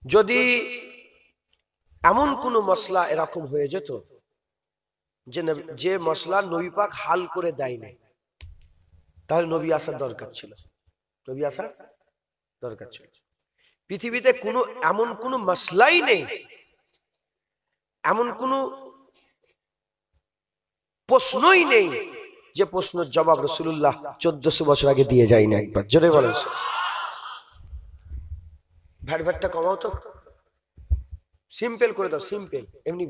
যদি এমন কোন মশলা এরকম হয়ে যেত যে মশলা নবী পাক হাল করে দেয়নি, তাহলে নবী আসার দরকার ছিল, নবী আসার দরকার ছিল। পৃথিবীতে কোনো এমন কোনো মশলাই নেই, এমন কোনো প্রশ্নই নেই যে প্রশ্নের জবাব রাসূলুল্লাহ 1400 বছর আগে দিয়ে যায়নি। একবার জোরে বলেন। ভ্যাটটা কমাও তো, সিম্পল করে দাও, সিম্পল, এমনি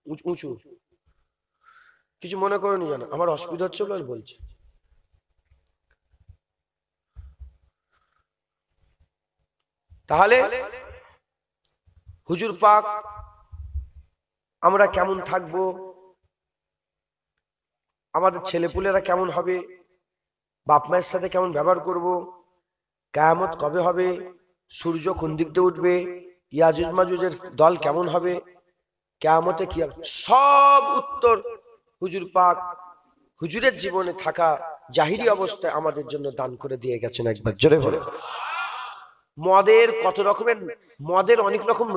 উঁচু, কিছু মনে করো নি, জানো আমার অসুবিধা হচ্ছে বলে বলছি। তাহলে হুজুর পাক আমরা কেমন থাকবো, আমাদের ছেলেপুলেরা কেমন হবে, বাপ মায়ের সাথে কেমন ব্যবহার করব, কিয়ামত কবে হবে, সূর্য কোন দিক দিয়ে উঠবে, ইয়াজুজ মাজুজের দল কেমন হবে, কিয়ামতে কি হবে, সব উত্তর হুজুর পাক হুজুরের জীবনে থাকা জাহিরি অবস্থায় আমাদের জন্য দান করে দিয়ে গেছেন। একবার জোরে বলে। মদের কত রকমের, মদের অনেক রকম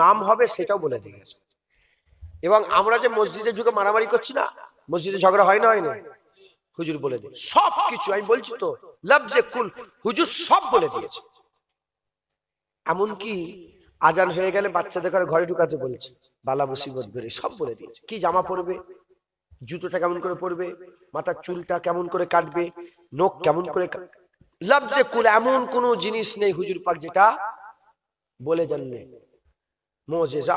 নাম হবে সেটাও বলে দিয়ে গেছে। এবং আমরা যে মসজিদে ঢুকে মারামারি করছি না, মসজিদে ঝগড়া হয় না, হয় না, হুজুর বলে দিয়ে সব কিছু। আমি বলছি তো লফজে কুল হুজুর সব বলে দিয়েছে। এমনকি আজান হয়ে গেলে বাচ্চাদের ঘরে ঢুকাতে বলেছে, বালা মুসিবত বেরে সব বলে দিয়েছে। কি জামা পরবে, জুতোটা কেমন করে পরবে, মাথার চুলটা কেমন করে কাটবে, নখ কেমন করে, লফজে কুল এমন কোন জিনিস নেই হুজুর পাক যেটা বলে জানলে। মুজিজা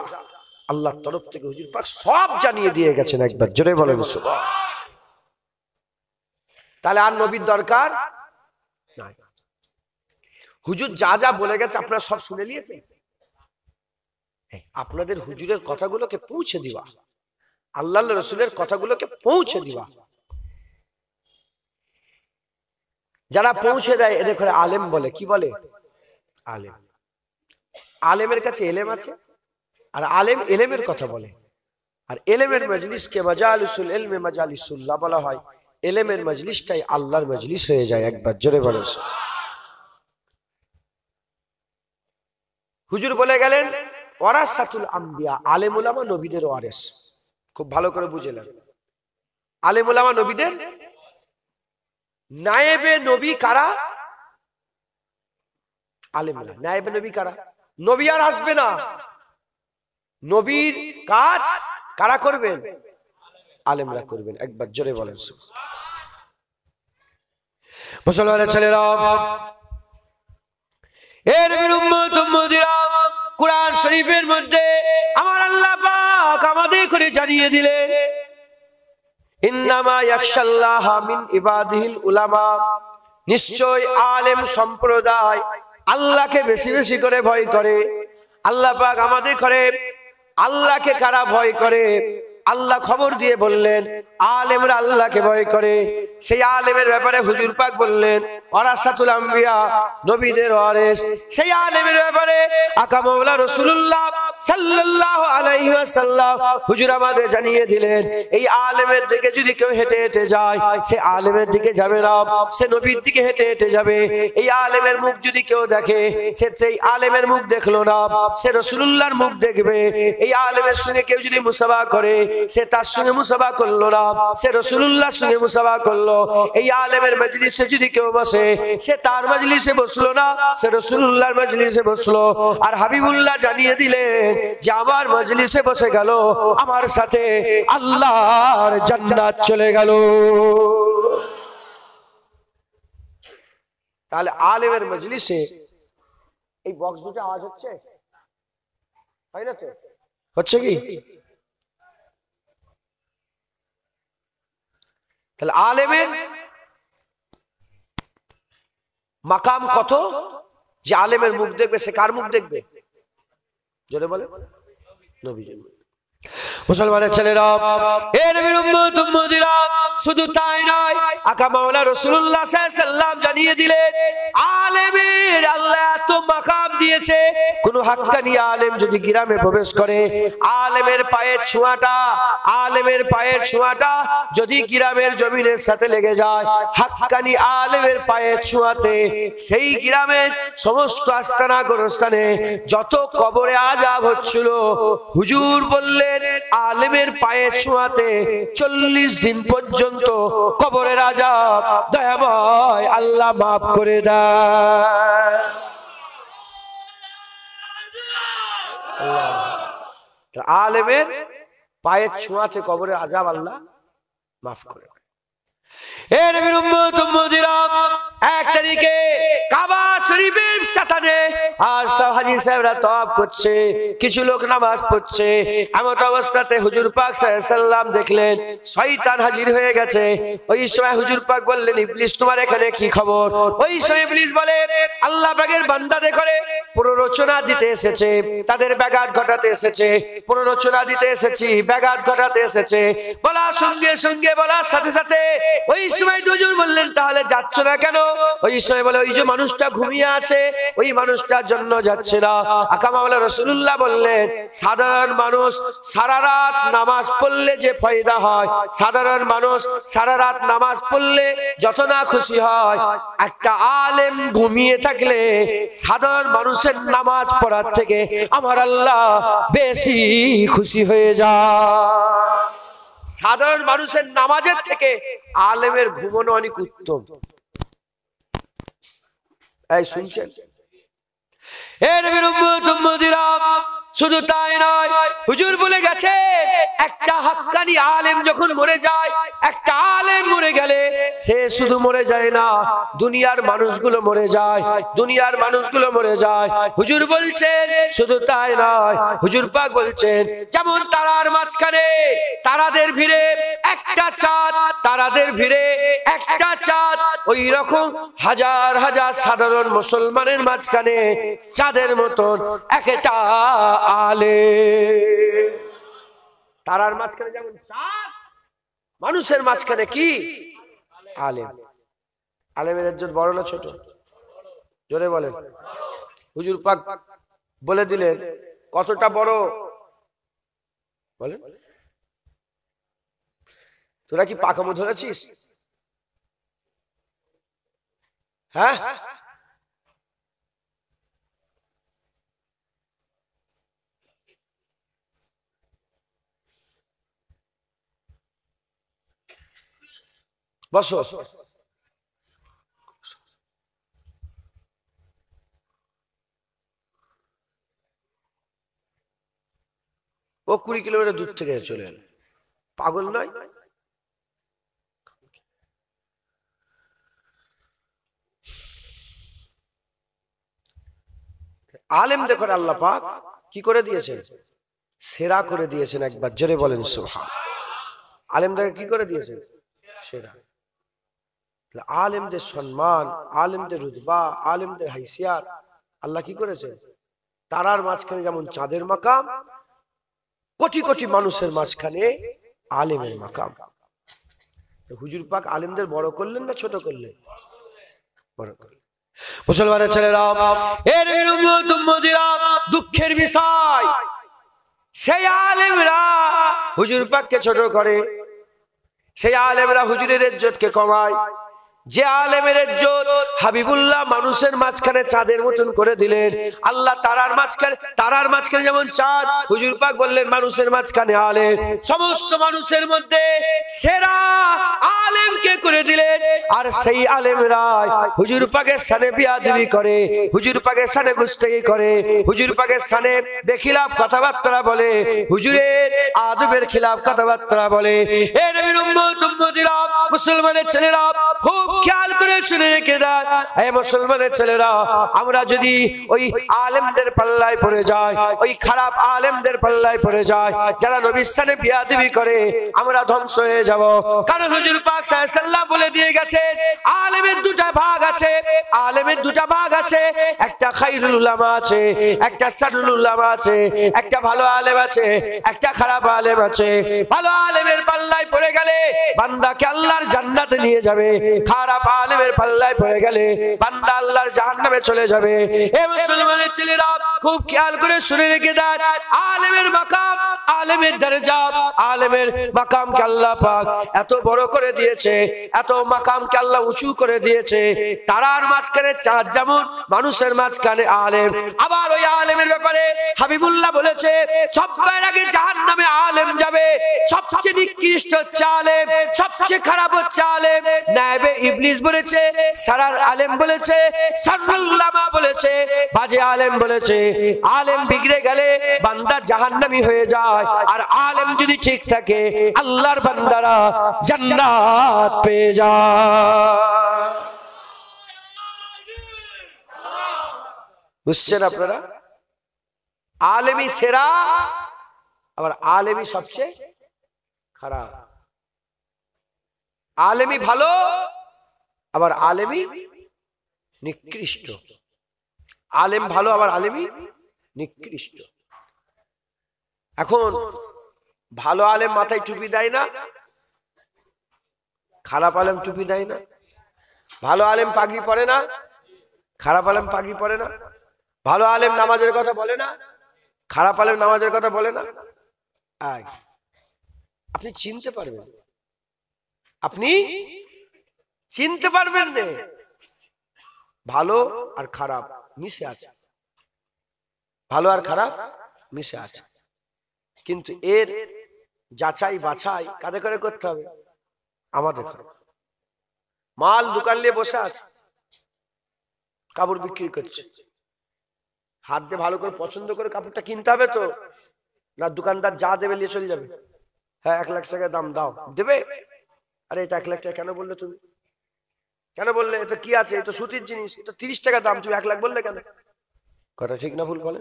আল্লাহর তরফ থেকে হুজুর পাক সব জানিয়ে দিয়ে গেছেন। একবার জোরে বলেন সুবহান। তাহলে আর নবীর দরকার নাই। হুজুর যা যা বলে গেছে আপনারা সব শুনে নিয়েছেন। আপনাদের হুজুরের কথাগুলোকে পৌঁছে দিবা, আল্লাহ রাসূলের কথাগুলোকে পৌঁছে দিবা। যারা পৌঁছে দেয় এদের করে আলেম বলে। কি বলে? আলেম। আলেমের কাছে এলেম আছে, আর আলেম এলেমের কথা বলে। আর এলেমের মজলিসকে মাজালিসুল ইলমে মাজালিসুল্লাহ বলা হয়। এলেমের মজলিসটাই আল্লাহর মজলিস হয়ে যায়। একবার জোরে বলেন। হুজুর বলে গেলেন ওয়ারাসাতুল আম্বিয়া, আলেম উলামা নবীদের ওয়ারিস। খুব ভালো করে বুঝে নেন, আলেম উলামা নবীদের নায়েবে নবী কারা? আলেম উলামা। নায়েবে নবী কারা? নবী আর আসবে না, নবীর কাজ কারা করবেন? আলেমরা করবেন। একবার জোরে বলেন। মুসলমানের ছেলেরা, এর নবীর উম্মত উম্মতিরা, কুরআন শরীফের মধ্যে আমার আল্লাহ পাক আমাদের করে জানিয়ে দিলেন ইন্নামা ইয়াখশাল্লাহা মিন ইবাদিহিল উলামা, নিশ্চয় আলেম সম্প্রদায় আল্লাহকে বেশি বেশি করে ভয় করে। আল্লাহ পাক আমাদের করে আল্লাহকে কারা ভয় করে? আল্লাহ খবর দিয়ে বললেন আলেমরা আল্লাহকে ভয় করে। সেই আলেমের ব্যাপারে হুজুর পাক বললেন ওয়ারাসাতুল আম্বিয়া, নবীদের ওয়ারিস। সেই আলেমের ব্যাপারে আকা মাওলা রাসূলুল্লাহ সাল্লাল্লাহু আলাইহি ওয়াসাল্লাম হুজুর আমাদের জানিয়ে দিলেন এই আলেমের দিকে যদি কেউ হেঁটে হেঁটে যায়, সে আলেমের দিকে যাবে না, সে নবীর দিকে হেঁটে হেঁটে যাবে। এই আলেমের মুখ যদি কেউ দেখে, সে সেই আলেমের মুখ দেখলো না, সে রাসূলুল্লাহর মুখ দেখবে। এই আলেমের সঙ্গে কেউ যদি মুসাফা করে, সে তার সঙ্গে মুসাফা করলো না, সে রাসূলুল্লাহর সঙ্গে মুসাফা করলো। এই আলেমের মজলিসে যদি কেউ বসে, সে তার মজলিসে বসলো না, সে রাসূলুল্লাহর মজলিসে বসলো। আর হাবিবুল্লাহ জানিয়ে দিলেন যে আমার মজলিসে বসে গেল, আমার সাথে আল্লাহর জান্নাত চলে গেল। তাহলে আলেমের মজলিসে এই বক্স দুটো আওয়াজ হচ্ছে, হয় না তো? হচ্ছে কি? তাহলে আলেমের মাকাম কত, যে আলেমের মুখ দেখবে, সে কার মুখ দেখবে? জোরে বলে। নবীর। মুসলমানের ছেলেরা, এ নবীর উম্মত উম্মতিরা, শুধু তাই নয়, আকা মাওলা রাসূলুল্লাহ সাল্লাল্লাহু আলাইহি ওয়াসাল্লাম জানিয়ে দিলেন আলেমের আল্লাহ এত মাকাম দিয়েছে। দিয়েছে কোন হাক্কানি আলেম যদি গ্রামে প্রবেশ করে, আলেমের পায়ের ছোঁয়াটা যদি গ্রামের জমিনের সাথে লেগে যায়, হাক্কানি আলেমের পায়ের ছোঁয়াতে সেই গ্রামের সমস্ত আস্তানা গোরস্থানে যত কবরে আযাব হচ্ছিল, হুজুর বললেন আলেমের পায়ের ছোঁয়াতে 40 দিন পর্যন্ত কবরের আযাব দয়াময় আল্লাহ মাফ করে দেয়। আলেমের পায়ের ছোঁয়াতে কবরের আযাব আল্লাহ মাফ করে। এর বিরুম্মত উম্মতিরা, 1 তারিখে কাবা শরীফের চাতানে আর সব হাজী সাহেবরা তওয়াফ করছে, কিছু লোক নামাজ পড়ছে। এমন অবস্থাতে হুজুর পাক সাল্লাল্লাহু আলাইহি সাল্লাম দেখলেন শয়তান হাজির হয়ে গেছে। ওই সময় হুজুর পাক বললেন, ইবলিস তোমার এখানে কি খবর? ওই সময় ইবলিস বলে, আল্লাহ পাকের বান্দাদের করে প্ররোচনা দিতে এসেছে, তাদের ব্যাঘাত ঘটাতে এসেছে, প্ররোচনা দিতে এসেছি, ব্যাঘাত ঘটাতে এসেছে। বলার সঙ্গে সঙ্গে বলার সাথে সাথে ওই সময় হুজুর বললেন, তাহলে যাচ্ছ না কেন? ওই সময় বলে, ওই যে মানুষটা ঘুমিয়ে আছে, ওই মানুষটার জন্য যাচ্ছে না। আকামাওয়ালা রাসূলুল্লাহ বললেন, সাধারণ মানুষ সারা রাত নামাজ পড়লে যে ফায়দা হয়, সাধারণ মানুষ সারা রাত নামাজ পড়লে যত না খুশি হয়, একটা আলেম ঘুমিয়ে থাকলে সাধারণ মানুষের নামাজ পড়ার থেকে আমার আল্লাহ বেশি খুশি হয়ে যায়। সাধারণ মানুষের নামাজের থেকে আলেমের ঘুমানো অনেক উত্তম। এই শুনছেন? এর বিরুম্মতিরা, শুধু তাই নয়, হুজুর বলে গেছে একটা হাক্কানি আলেম যখন মরে যায়, একটা আলেম মরে গেলে সে শুধু মরে যায় না, দুনিয়ার মানুষগুলো মরে যায়, দুনিয়ার মানুষগুলো মরে যায়। হুজুর বলছেন শুধু তাই নয়, হুজুর পাক বলছেন যেমন তারার মাঝখানে তারাদের ভিড়ে একটা চাঁদ, তারাদের ভিড়ে একটা চাঁদ, ওই রকম হাজার হাজার সাধারণ মুসলমানের মাঝখানে চাঁদের মতন একটা আলেম। তারার মাঝখানে যেমন চাঁদ, মানুষের মাঝখানে কি আলেম। আলেমের ইজ্জত বড় না ছোট? জোরে বলেন। হুজুর পাক বলে দিলেন কতটা বড়, বলেন। তোরা কি পাকামো ধরেছিস? হ্যাঁ, বসো। ও 20 কিলোমিটার দূর থেকে চলে এলো, পাগল নয়? আলেম দেখো আল্লাহ পাক কি করে দিয়েছেন, সেরা করে দিয়েছেন। একবার জোরে বলেন সুবহান। আলেমদেরকে কি করে দিয়েছেন? সেরা। আলেমদের সম্মান, আলেমদের রুতবা, আলেমদের হাইসিয়াত আল্লাহ কি করেছেন? তারার মাঝখানে যেমন চাঁদের মাকাম, কোটি কোটি মানুষের মাঝখানে আলেমের মাকাম। হুজুর পাক আলেমদের বড় করলেন না ছোট করলেন? বড় করলেন। মুসলমানের ছেলেরা, এর উম্মতিরা, দুঃখের বিষয় সেই আলেমরা হুজুর পাককে ছোট করে, সেই আলেমরা হুজুরের ইজ্জতকে কমায়। যে আলেমের ইজ্জত হাবিবুল্লাহ মানুষের মাঝখানে চাঁদের মতন করে দিলেন, আল্লাহ তারার মাঝখানে যেমন চাঁদ, হুজুর পাক বললেন মানুষের মাঝখানে আলেম। সমস্ত মানুষের মধ্যে সেরা আলেমকে করে দিলেন। আর সেই আলেমরা হুজুর পাকের শানে বিয়াদবি করে, হুজুর পাকের শানে গুস্তাখি করে, হুজুর পাকের শানে বেখিলাফ কথাবার্তা বলে, হুজুরের আদবের খিলাফ কথাবার্তা বলে। এ নবীর উম্মতিরা, মুসলমানের ছেলেরা, খুব খেয়াল করে শুনে রেখে দেন। এই মুসলমানের ছেলেরা, আমরা যদি ওই আলেমদের পাল্লায় পড়ে যাই, ওই খারাপ আলেমদের পাল্লায় পড়ে যাই, যারা নবীর শানে বিয়াদবি করে, আমরা ধ্বংস হয়ে যাব। কারণ হুজুর পাক সাল্লাল্লাহু আলাইহি ওয়াসাল্লাম বলে দিয়ে গেছেন, আলেমের দুটা ভাগ আছে, আলেমের দুটা ভাগ আছে। একটা খায়রুল উলামা আছে, একটা শাররুল উলামা আছে। একটা ভালো আলেম আছে, একটা খারাপ আলেম আছে। ভালো আলেমের পাল্লায় পড়ে গেলে বান্দাকে আল্লাহর জান্নাতে নিয়ে যাবে, খারাপ আলেমের পাল্লায় পড়ে গেলে বান্দা আল্লাহর জাহান্নামে চলে যাবে। এ মুসলমানের মুসলমানের ছেলেরা খুব খেয়াল করে শুনে রেখে দেন, আলেমের মাকাম, আলেমের দরজা, আলেমের মাকামকে আল্লাহ পাক এত বড় করে দিয়েছে, এত মাকামকে আল্লাহ উঁচু করে দিয়েছে। তারার মাঝখানে চাঁদ যেমন, মানুষের মাঝখানে আলেম। আবার ওই আলেমের ব্যাপারে হাবিবুল্লাহ বলেছে, সবার আগে জাহান্নামে আলেম যাবে, সবচেয়ে নিকৃষ্ট হচ্ছে আলেম, সবচেয়ে খারাপ হচ্ছে আলেম। নায়েবে ইবলিস বলেছে, সারার আলেম বলেছে, সারুল উলামা বলেছে, বাজে আলেম বলেছে। আলেম বিগড়ে গেলে বান্দা জাহান্নামী হয়ে যায়, আর আলেম যদি ঠিক থাকে আল্লাহর বান্দারা জান্নাত পেয়ে যায়। বুঝছেন আপনারা? আলেমই সেরা, আবার আলেমই সবচেয়ে খারাপ। আলেমই ভালো, আবার আলেমই নিকৃষ্ট। আলেম ভালো, আবার আলেমই নিকৃষ্ট। এখন ভালো আলেম মাথায় টুপি দেয় না, খারাপ আলেম টুপি দেয় না। ভালো আলেম পাগড়ি পরে না, খারাপ আলেম পাগড়ি পরে না। ভালো আলেম নামাজের কথা বলে না, খারাপ আলেম নামাজের কথা বলে না। আপনি চিনতে পারবেন, আপনি চিনতে পারবেন না, ভালো আর খারাপ মিশে আছে, ভালো আর খারাপ মিশে আছে। কিন্তু এর যাচাই বাছাই কাদের করে করতে হবে? আমাদের করে। মাল দোকান নিয়ে বসে আছে, কাপড় বিক্রি করছে, হাত দিয়ে ভালো করে পছন্দ করে কাপড়টা কিনতে হবে তো, না দোকানদার যা দেবে নিয়ে চলে যাবে? হ্যাঁ 1 লাখ টাকা দাম দাও, দেবে? আরে এটা 1 লাখ টাকা কেন বললে তুমি? কেন বললে? এটা কি আছে? এটা সুতির জিনিস, এটা 30 টাকা দাম, তুমি 1 লাখ বললে কেন? কথা ঠিক না ভুল বলে?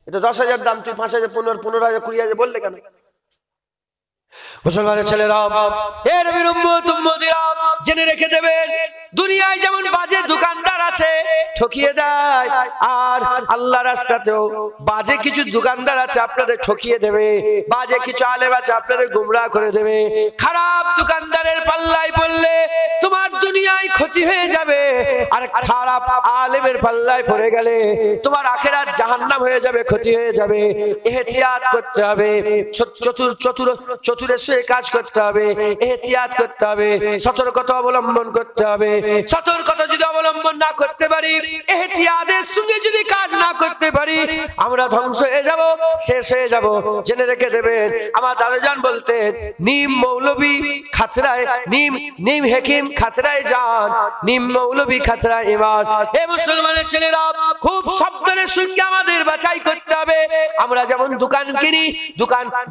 এটা 10,000 দাম, তুমি 5,000, 15,000, 20,000 বললে কেন? মুসলমানের ছেলেরা, হে নবীর উম্মত উম্মতিরা, জেনে রেখে দেবেন, দুনিয়ায় যেমন বাজে দোকানদার আছে ঠকিয়ে দেয়, আর আল্লাহর রাস্তাতেও বাজে কিছু দোকানদার আছে আপনাদের ঠকিয়ে দেবে, বাজে কিছু আলেম আছে আপনাদের গুমরাহ করে দেবে। খারাপ দোকানদারের পাল্লায় পড়লে তোমার দুনিয়ায় ক্ষতি হয়ে যাবে, আর খারাপ আলেমের পাল্লায় পড়ে গেলে তোমার আখিরাত জাহান্নাম হয়ে যাবে, ক্ষতি হয়ে যাবে। ইহতিয়াত করতে হবে, চতুরে কাজ করতে হবে, এহতিয়াত করতে হবে, সতর্কতা অবলম্বন করতে হবে। সতর্কতা যদি অবলম্বন না করতে পারি, এহতিয়াতের সঙ্গে যদি কাজ না করতে পারি, আমরা ধ্বংস হয়ে যাব, শেষ হয়ে যাব। জেনে রেখে দেবেন, আমার দাদাজান বলতেন, নিম মৌলবী খাতরায়, নিম হেকিম খাতরায় যান, নিম মৌলবী খাতরায় ঈমান। এ মুসলমানের ছেলেরা, খুব সাবধানের সঙ্গে আমাদের বাছাই করতে হবে। আমরা যেমন দোকান কিনি,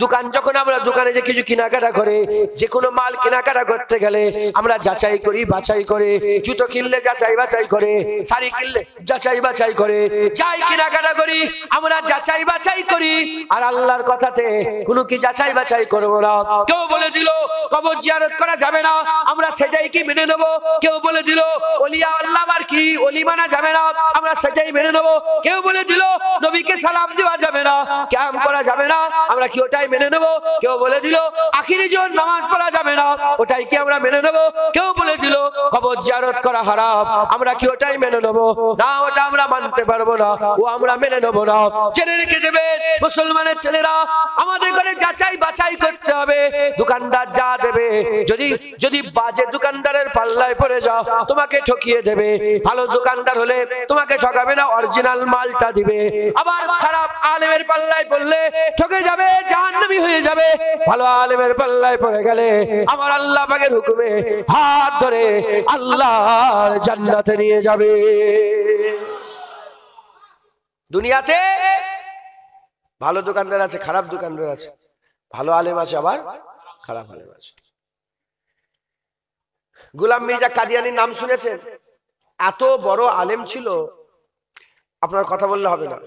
দোকান যখন আমরা দোকানে যে কিছু কেনাকাটা করে, যে কোনো মাল কেনাকাটা করতে গেলে আমরা যাচাই করি, বাছাই করে। জুতো কিনলে যাচাই বাছাই করে, শাড়ি কিনলে যাচাই বাছাই করে, যাই কেনাকাটা করি আমরা যাচাই বাছাই করি। আর আল্লাহর কথাতে কোনো কি যাচাই বাছাই করবো না। কেউ বলে দিল কবর জিয়ারত করা যাবে না, আমরা সেটাই কি মেনে নেবো? কেউ বলে দিল ওলিয়া আল্লাহ আর কি ওলি মানা যাবে না, আমরা সেটাই মেনে নেবো। কেউ বলে দিল নবীকে সালাম দেওয়া যাবে না, ক্যাম্প করা যাবে না, আমরা কি ওটাই মেনে নেবো? কেউ বলে দিল আখিরি জন নামাজ পড়া যাবে না, ওটাই কি আমরা মেনে নেবো? কেউ বলে দিল কবর জিয়ারত করা হারাম, আমরা কি ওটাই মেনে নেবো? না, ওটা আমরা মানতে পারবো না, ও আমরা মেনে নেবো না। জেনে রেখে দেবেন মুসলমানের ছেলেরা, আমাদের ঘরে যাচাই বাছাই করতে হবে। দোকানদার যা দেবে, যদি বাজে দোকানদারের পাল্লায় পড়ে যাও তোমাকে ঠকিয়ে দেবে। ভালো দোকানদার হলে তোমাকে ঠকাবে না, অরিজিনাল মালটা দিবে। আবার খারাপ আলেমের পাল্লায় পড়লে ঠকে যাবে, জাহান্নামী হয়ে যাবে। ভালো আলেমের পাল্লায় পড়ে গেলে আমার আল্লাহ পাকের হুকুমে হাত ধরে আল্লাহর জান্নাতে নিয়ে যাবে। দুনিয়াতে ভালো দোকানদার আছে, খারাপ দোকানদার আছে, ভালো আলেম আছে, আবার খারাপ আলেম আছে। গোলাম মির্জা কাদিয়ানির নাম শুনেছেন? এত বড় আলেম ছিল, আপনার কথা বললে হবে না।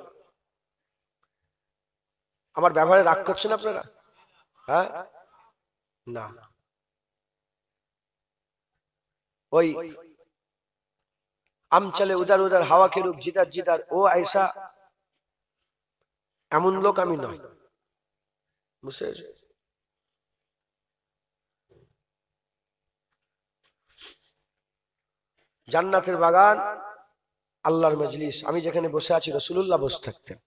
আমার ব্যবহারে রাগ করছেন আপনারা? হ্যাঁ না, ওই আম চলে উদার উদার হাওয়া কে রূপ জিদার জিদার, ও ऐसा এমন লোক আমি নয়। বুঝতে জান্নাতের বাগান আল্লাহর মজলিস, আমি যেখানে বসে আছি রাসূলুল্লাহ বসে থাকতেন,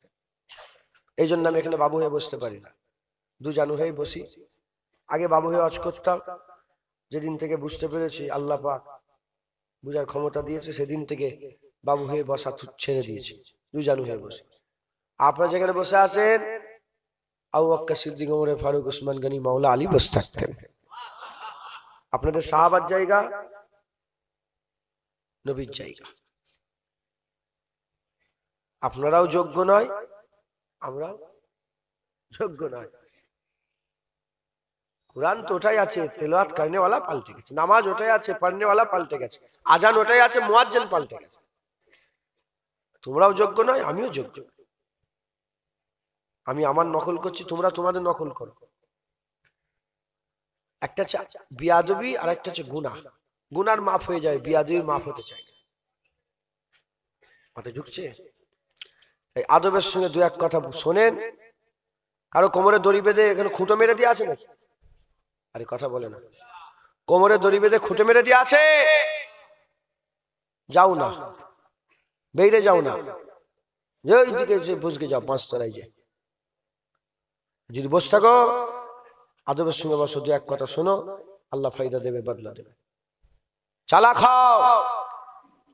এই জন্য আমি এখানে বাবু হয়ে বসতে পারি না, দু জানু হয়ে বসি। আগে বাবু হয়ে ওয়াজ করতাম, যেদিন থেকে বুঝতে পেরেছি আল্লাহ পাক বুঝার ক্ষমতা দিয়েছে, সেদিন থেকে বাবু হয়ে বসা ছেড়ে দিয়েছি, দু জানু হয়ে বসি। আপনারা যেখানে বসে আছেন আবু বকর সিদ্দিক, ওমর ফারুক, ওসমান গনি, মাওলা আলী বসে থাকতেন। আপনাদের সাহাবার জায়গা নবীর জায়গা। আপনারাও যোগ্য নয়, আমরাও যোগ্য নয়। কোরআন তো ওটাই আছে, তেলাওয়াত করনেওয়ালা পাল্টে গেছে, নামাজ ওটাই আছে, পড়নেওয়ালা পাল্টে গেছে, আজান ওটাই আছে, মুয়াজ্জিন পাল্টে গেছে। তোমরাও যোগ্য নয়, আমিও যোগ্য। আমি আমার নকল করছি, তোমরা তোমাদের নকল করো। একটা হচ্ছে বিয়াদবি আর একটা হচ্ছে গুনাহ। গুনার মাফ হয়ে যায়, বিয়াদবির মাফ হতে চায় না। মাথায় ঢুকছে? এই আদবের সঙ্গে দু এক কথা শোনেন। কারো কোমরে দড়ি বেঁধে এখানে খুঁটো মেরে দিয়ে আছে নাকি? আরে কথা বলে না। কোমরে দড়ি বেঁধে খুঁটে মেরে দিয়ে আছে? যাও না, বেরিয়ে যাও না, ওই দিকে বসকে যাও, 5 তলায় যায়। যদি বসে থাকো আদবের সঙ্গে বসো, দু এক কথা শোনো, আল্লাহ ফায়দা দেবে, বদলা দেবে। চালা খাও।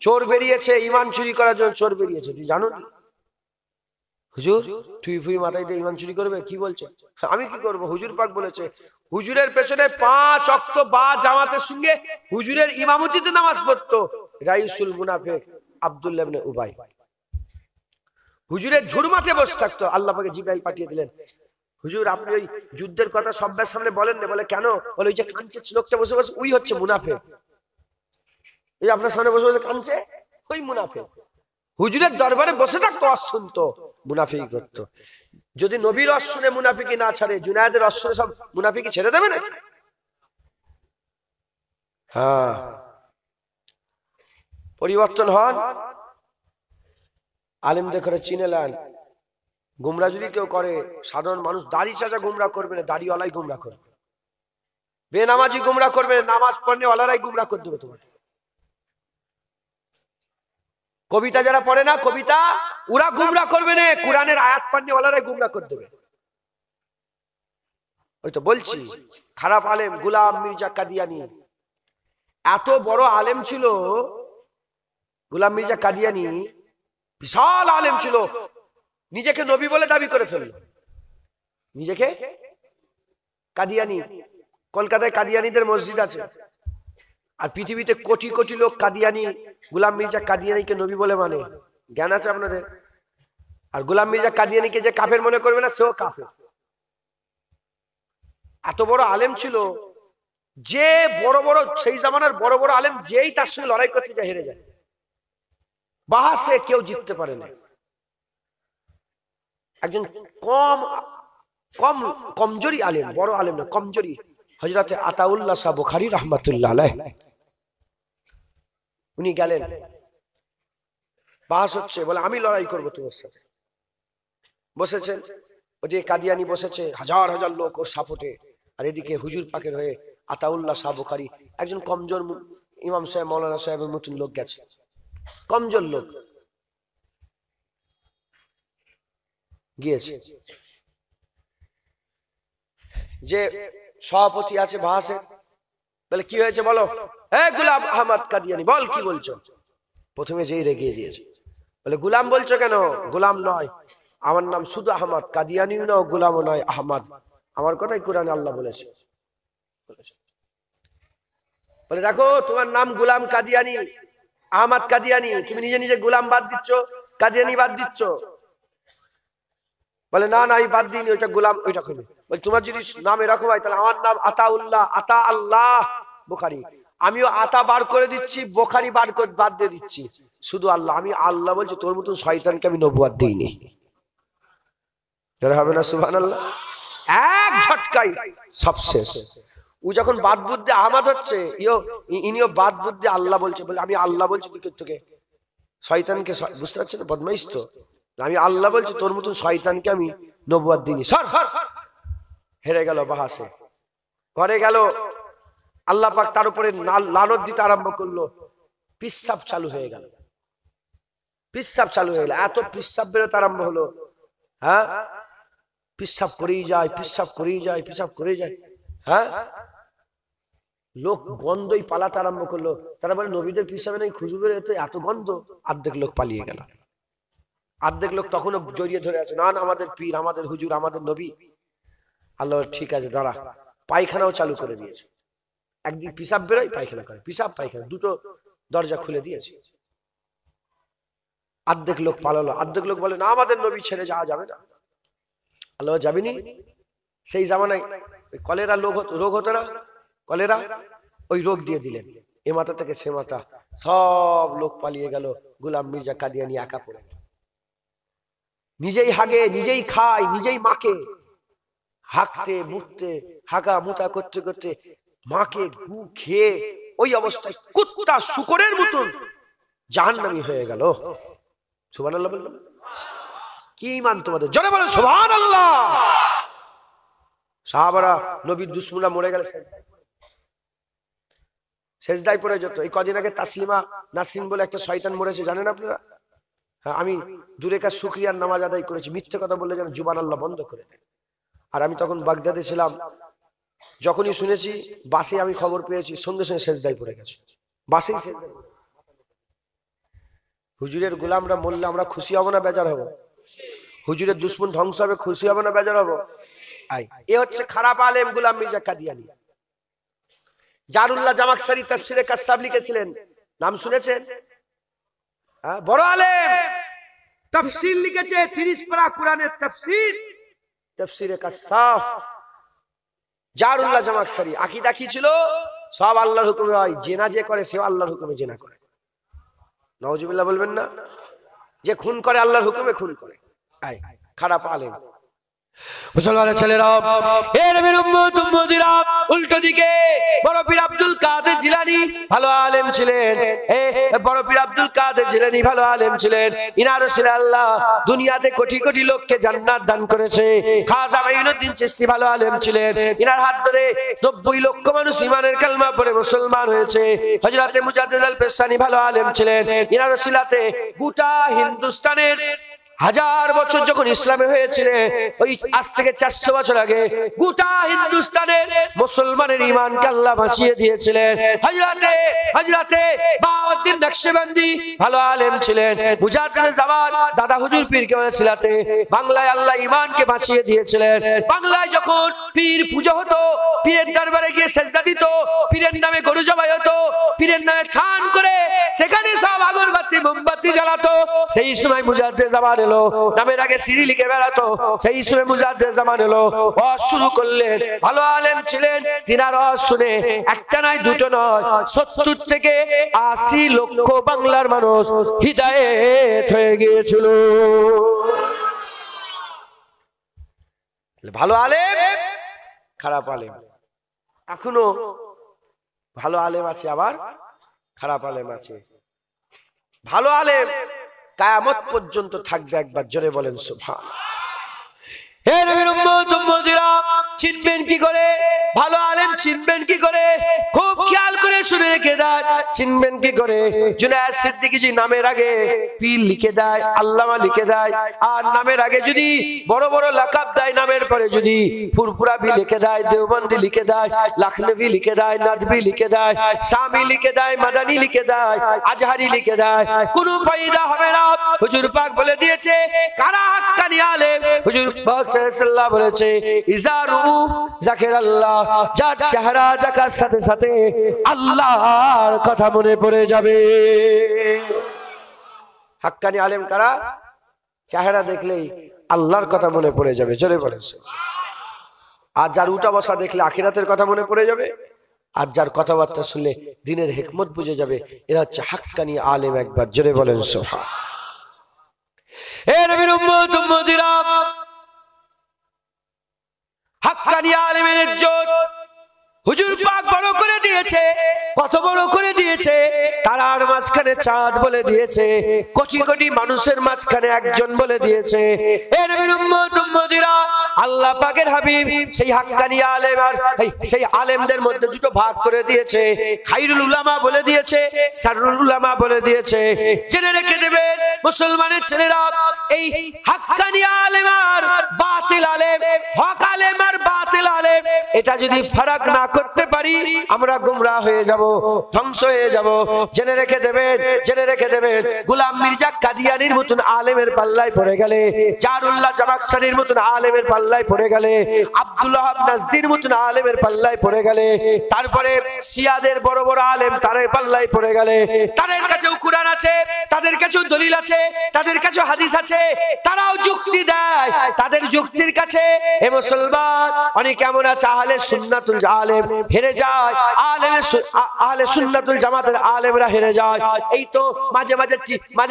চোর বেরিয়েছে ইমান চুরি করার জন্য, চোর বেরিয়েছে, তুই জানো না? হুজুর তুই ফুই মাথায় দিয়ে ইমান চুরি করবে? কি বলছে? আমি কি করব? হুজুর পাক বলেছে, হুজুরের পেছনে 5 ওয়াক্ত বা জামাতের সঙ্গে হুজুরের ইমামতিতে নামাজ পড়তো রাইসুল মুনাফিক আব্দুল্লাহ ইবনে উবাই। হুজুরের ঝুরমাতে বসে থাকতো। আল্লাহ পাকে জিবরাইল পাঠিয়ে দিলেন, হুজুর আপনি ওই যুদ্ধের কথা সবার সামনে বলেন না। বলে কেন? বলে ওই যে কাঁদছে লোকটা বসে বসে, ওই হচ্ছে মুনাফিক। এই আপনার সামনে বসে বসে কাঁদছে, ওই মুনাফিক। হুজুরের দরবারে বসে থাকতো, ওয়াজ শুনতো, মুনাফিকি করতো। যদি নবীর ওয়াজ শুনে মুনাফিকি না ছাড়ে, জুনায়েদের ওয়াজ শুনে সব মুনাফিকি ছেড়ে দেবে না? হ্যাঁ, পরিবর্তন হন। আলেমদের করে চিনে নেন। গুমরা যদি কেউ করে, সাধারণ মানুষ দাড়ি চাচা গুমরা করবে না, দাড়িওয়ালাই গুমরা করবে। বেনামাজি গুমরা করবে না, নামাজ পড়নেওয়ালারাই গুমরা করে দেবে তোমাকে। কবিতা যারা পড়ে না, কবিতা, ওরা গুমরা করবে না, কোরআনের আয়াত পড়নেওয়ালারাই গুমরা করে দেবে। ওই তো বলছি, খারাপ আলেম গোলাম মির্জা কাদিয়ানি, এত বড় আলেম ছিল গোলাম মির্জা কাদিয়ানি, বিশাল আলেম ছিল, নিজেকে নবী বলে দাবি করে ফেলল। নিজেকে কাদিয়ানি। কলকাতায় কাদিয়ানিদের মসজিদ আছে, আর পৃথিবীতে কোটি কোটি লোক কাদিয়ানি, গোলাম মির্জা কাদিয়ানিকে নবী বলে মানে। জ্ঞান আছে আপনাদের? আর গোলাম মির্জা কাদিয়ানিকে যে কাফের মনে করবে না, সেও কাফের। এত বড় আলেম ছিল যে বড় বড় সেই জামানার বড় বড় আলেম যেই তার সঙ্গে লড়াই করতে যায় হেরে যায়, বাহাসে কেউ জিততে পারে না। একজন কমজোরি আলেম, বড় আলেম না, কমজোরি, হযরতে আতাউল্লাহ শাহ বুখারী রাহমাতুল্লাহ আলাইহি, উনি গেলেন, বাহাস হচ্ছে, বলে আমি লড়াই করবো তোমার সাথে। বসেছেন, ওদিকে কাদিয়ানি বসেছে, হাজার হাজার লোক ওর সাপোর্টে, আর এদিকে হুজুর পাকের হয়ে আতাউল্লাহ শাহ বুখারী, একজন কমজোর ইমাম সাহেব, মাওলানা সাহেবের মতন লোক গেছে, কমজোর লোক গিয়েছে। যে সভাপতি আছে বাহাসের, বলে কি হয়েছে বলো, গোলাম আহমদ কাদিয়ানি বল কি বলছো। প্রথমে যেই রেগে দিয়েছে, বলে গোলাম বলছো কেন? গোলাম নয়, আমার নাম শুধু আহমদ, কাদিয়ানি নয়, গোলামও নয়, আহমদ। আমার কথাই কোরআনে আল্লাহ বলেছে। বলে দেখো, তোমার নাম গোলাম কাদিয়ানি, আহমদ কাদিয়ানি, তুমি নিজে নিজে গোলাম বাদ দিচ্ছ, কাদিয়ানি বাদ দিচ্ছ। বলে না না, আমি বাদ দিইনি, ওইটা গোলাম, ওইটা খুবই। বলে তোমার যদি নাম এরকম হয়, তাহলে আমার নাম আতাউল্লাহ, আতা আল্লাহ বুখারী, আমিও আতা বার করে দিচ্ছি, বুখারী বাদ দিয়ে দিচ্ছি, শুধু আল্লাহ। আমি আল্লাহ বলছি, তোর মতন শয়তানকে আমি নবুয়ত দিইনি। হবে না সুবহানাল্লাহ? এক ঝটকাই সব শেষ। ও যখন বাদ বুদ্ধি আহমদ হচ্ছে, ইনিও বাদ বুদ্ধি আল্লাহ বলছে, বলে আমি আল্লাহ বলছি তোকে, শয়তানকে, বুঝতে পারছেন না, বদমাইশ তো। আমি আল্লাহ বলছি, তোর মতন শয়তানকে আমি নবুয়ত দিইনি, সর। হেরে গেল বাহাসে। ঘরে গেল, আল্লাহ পাক তার উপরে লানত দিতে আরম্ভ করলো, পিসাব চালু হয়ে গেল। পিসাব চালু হয়ে গেল, এত পিসাব বেরোতে আরম্ভ হলো। হ্যাঁ, পিসাব করেই যায়, পিসাব করেই যায়, পিসাব করেই যায়। হ্যাঁ, লোক গন্ধই পালাতে আরম্ভ করলো। তারা বলে নবীদের পিসাবে নাই খুশবু বেরোতে, এত গন্ধ। অর্ধেক লোক পালিয়ে গেল, অর্ধেক লোক তখনও জড়িয়ে ধরে আছে, না আমাদের পীর, আমাদের হুজুর, আমাদের নবী। আল্লাহ ঠিক আছে দাঁড়া, পায়খানাও চালু করে দিয়েছে। একদিন পিসাব বেরোয়, পায়খানা করে, পিসাব পায়খানা, দুটো দরজা খুলে দিয়েছে। অর্ধেক লোক পালালো, অর্ধেক লোক বলে না আমাদের নবী ছেড়ে যাওয়া যাবে না। আল্লাহ যাবিনি। সেই জামানায় কলেরা রোগ হতো না, কলেরা, ওই রোগ দিয়ে দিলেন। এ মাথা থেকে সে মাথা, সব লোক পালিয়ে গেল। গোলাম মির্জা কাদিয়ানী একা পড়ে, নিজেই হাগে, নিজেই খায়, নিজেই মাকে, হাঁকতে মুখতে, হাগা মুতা করতে করতে মাকে গু খেয়ে ওই অবস্থায় কুত্তা শুকরের মতন জাহান্নামী হয়ে গেল। সুবহানাল্লাহ বললাম। কি ঈমান তোমাদের, জোরে বলেন সুবহানাল্লাহ। সাহাবারা নবীর দুশমনরা মরে গেল, সেজদায় পড়ে যেত। এই কদিন আগে তাসলিমা নাসরিন বলে একটা শয়তান মরেছে, জানেন আপনারা? হ্যাঁ, আমি দূরে কাজ শুকরিয়ার নামাজ আদায় করেছি, মিথ্যে কথা বললে যেন জুবানাল্লাহ বন্ধ করে দেয়। আর আমি তখন বাগদাদে ছিলাম, যখনই শুনেছি বাসে আমি খবর পেয়েছি, সঙ্গে সঙ্গে সেজদায় পড়ে গেছে, বাসেই সেজদায়। হুজুরের গোলামরা মরলে আমরা খুশি হব না বেজার হব? হুজুরের দুশমন ধ্বংস হবে, খুশি হব না বেজার হব? এ হচ্ছে খারাপ আলেম গোলাম মির্জা কাদিয়ানী। জারুল্লাহ জামাকশরী তাফসীরে কাসাব লিখেছিলেন, নাম শুনেছেন? হ্যাঁ, বড় আলেম, তাফসীর লিখেছে, 30 পারা কোরআনের তাফসীর, তাফসীরে কাসাব। জারুল্লাহ জামাকশরী আকীদা কি ছিল? সব আল্লাহর হুকুমে হয়, জেনা যে করে সেও আল্লাহর হুকুমে জেনা করে। নাউজুবিল্লাহ বলবেন না? যে খুন করে আল্লাহর হুকুমে খুন করে। খারাপ আলেম। মুসলমানের ছেলেরা, এ নবীর উম্মত উম্মতিরা, উল্টো দিকে বড় পীর আব্দুল কাদের জিলানী ভালো আলেম ছিলেন। বড় পীর আব্দুল কাদের জিলানী ভালো আলেম ছিলেন। ইনার রাসূল আল্লাহ দুনিয়াতে কোটি কোটি লোককে জান্নাত দান করেছে। খাজা মাইনুদ্দিন চিশতি ভালো আলেম ছিলেন। ইনার হাত ধরে 90 লক্ষ মানুষ ঈমানের কালমা পড়ে মুসলমান হয়েছে। হযরতে মুজাদ্দিদ আল পেশানি ভালো আলেম ছিলেন। ইনার রাসূলাতে গোটা হিন্দুস্তানের 1000 বছর যখন ইসলামে হয়েছিল, ওই আজ থেকে 400 বছর আগে গোটা হিন্দুস্তানের মুসলমানের ঈমানকে আল্লাহ বাঁচিয়ে দিয়েছিলেন। হযরতে বাউদ্দিন নকশবন্দি ভালো আলেম ছিলেন। মুজাদ্দিদ জামান দাদা হুজুর পীর কেবলাতে বাংলায় আল্লাহ ঈমানকে বাঁচিয়ে দিয়েছিলেন। বাংলায় যখন পীর পূজা হতো, পীরের দরবারে গিয়ে সেজদা দিত, পীরের নামে গরু জবাই হতো, পীরের নামে খান করে সেখানে সব আগরবাতি মোমবাতি জ্বালাতো, সেই সময় মুজাদ্দিদ জামান এলো। নামের আগে সিঁড়ি লিখে বেড়াতো, সেই সময় মুজাদ্দিদ জামান এলো, ওয়াজ শুরু করলেন। ভালো আলেম ছিলেন, তিনার ওয়াজ শুনে একটা নয় দুটো নয় 70 থেকে 80 লক্ষ বাংলার মানুষ হিদায়েত হয়ে গিয়েছিল। ভালো আলেম, খারাপ আলেম। এখনো ভালো আলেম আছে, আবার খারাপ আলেম আছে। ভালো আলেম কিয়ামত পর্যন্ত থাকবে, একবার জোরে বলেন সুবহানাল্লাহ। হে নবীর উম্মত উম্মতিরা, চিনবেন কি করে ভালো আলেম? চিনবেন কি করে? খুব খেয়াল করে শুনে রেখে দেয়, চিনবেন কি করে? জুনায়েদ সিদ্দিকী জি নামের আগে পীর লিখে দেয়, আল্লামা লিখে দেয়। আর নামের আগে যদি বড় বড় লাকাব দেয়, নামের পরে যদি ফুরফুরাবি লিখে দেয়, দেওবন্দি লিখে দেয়, লখনভী লিখে দেয়, নদভী লিখে দেয়, শামী লিখে দেয়, মাদানী লিখে দেয়, আজহারি লিখে দেয়, কোনো ফায়দা হবে না। হুজুর পাক বলে দিয়েছে কারা হাক্কানি আলেম। হুজুর পাক সাল্লাল্লাহু বলেছে, ইজারু যাকিরাল্লাহ, যার চেহারা দেখার সাথে সাথে আল্লাহর কথা মনে পড়ে যাবে। হাক্কানি আলেম কারা? চেহারা দেখলেই আল্লাহর কথা মনে পড়ে যাবে, জোরে বলেন। আর যার উঠা বসা দেখলে আখিরাতের কথা মনে পড়ে যাবে, আর যার কথাবার্তা শুনলে দ্বীনের হিকমত বুঝে যাবে। এরা হচ্ছে হাক্কানি আলেম, একবার জোরে বলেন সুবহানাল্লাহ। হে নবীর উম্মত উম্মতিরা, হাক্কানি আলেমের ইজ্জত হুজুর পাক বড় করে দিয়েছে। দিয়েছে, কত বড় করে দিয়েছে, তারার মাঝখানে চাঁদ বলে দিয়েছে, কোটি কোটি মানুষের মাঝখানে একজন বলে দিয়েছে। এ নবীর উম্মত উম্মতিরা, আল্লাহ পাকের হাবিব সেই হাক্কানি আলেম আর সেই আলেমদের মধ্যে দুটো ভাগ করে দিয়েছে। খাইরুল উলামা বলে দিয়েছে, শাররুল উলামা বলে দিয়েছে। জেনে রেখে দেবেন মুসলমানের ছেলেরা, এই হাক্কানি আলেম আর বাতিল আলেম, হক আলেম আর বাতিল আলেম, এটা যদি ফারাক না করতে পারি আমরা গোমরাহ হয়ে যাব, ধ্বংস হয়ে যাব। জেনে রেখে দেবেন, জেনে রেখে দেবেন, গোলাম মির্জা কাদিয়ানির মতন আলেমের পাল্লায় পড়ে গেলে, জারুল্লাহ জামাখশারির মতন আলেমের পাল্লায় পড়ে গেলে, আব্দুল ওয়াহাব নাজদির মতন আলেমের পাল্লায় পড়ে গেলে, তারপরে শিয়াদের বড় বড় আলেম তাদের পাল্লায় পড়ে গেলে, তাদের কাছেও কুরআন আছে, তাদের কাছেও দলিল আছে, তাদের কাছেও হাদিস আছে, তারাও যুক্তি দেয়, তাদের যুক্তির কাছে এ মুসলমান অনেক এমন আছে আহলে সুন্নাতুল আলেম হেরে যায়, আহলে সুন্নাতুল জামাতের আলেমরা হেরে যায়। এই তো মাঝে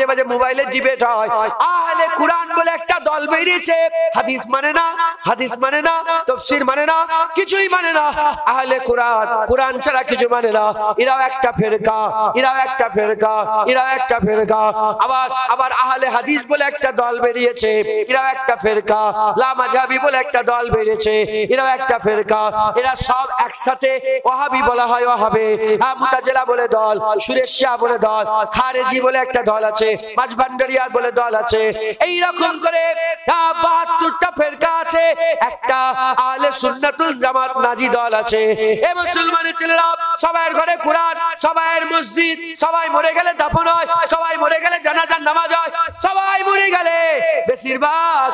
মাঝে মোবাইলে ডিবেট হয়, আহলে কুরআন বলে একটা দল বেরিয়েছে, হাদিস মানে না, হাদিস মানে না, তাফসীর মানে না, কিছুই মানে না, আহলে কুরআন, কুরআন ছাড়া কিছু মানে না, এরাও একটা ফিরকা, এরাও একটা ফিরকা, এরাও একটা ফিরকা। আবার আহলে হাদিস বলে একটা দল বেরিয়েছে, এরাও একটা ফিরকা, লা মাযহাবি বলে একটা দল বেরিয়েছে, এরাও একটা ফিরকা। এরা সব একসাথে ওয়াহাবি বলা হয়, ওয়াহাবে, মুতাজিলা বলে দল, সুরেশিয়া বলে দল, খারেজি বলে একটা দল আছে, মাঝভান্ডারিয়া বলে দল আছে। এই রকম করে 72টা ফিরকা আছে, একটা আহলে সুন্নাতুল জামাত নাজি দল আছে। এ মুসলমানের ছেলেরা, সবার ঘরে কুরআন, সবার মসজিদ, সবাই মরে গেলে দাফন হয়, সবাই মরে গেলে জানাজার নামাজ হয়, সবাই মরে গেলে বেশিরভাগ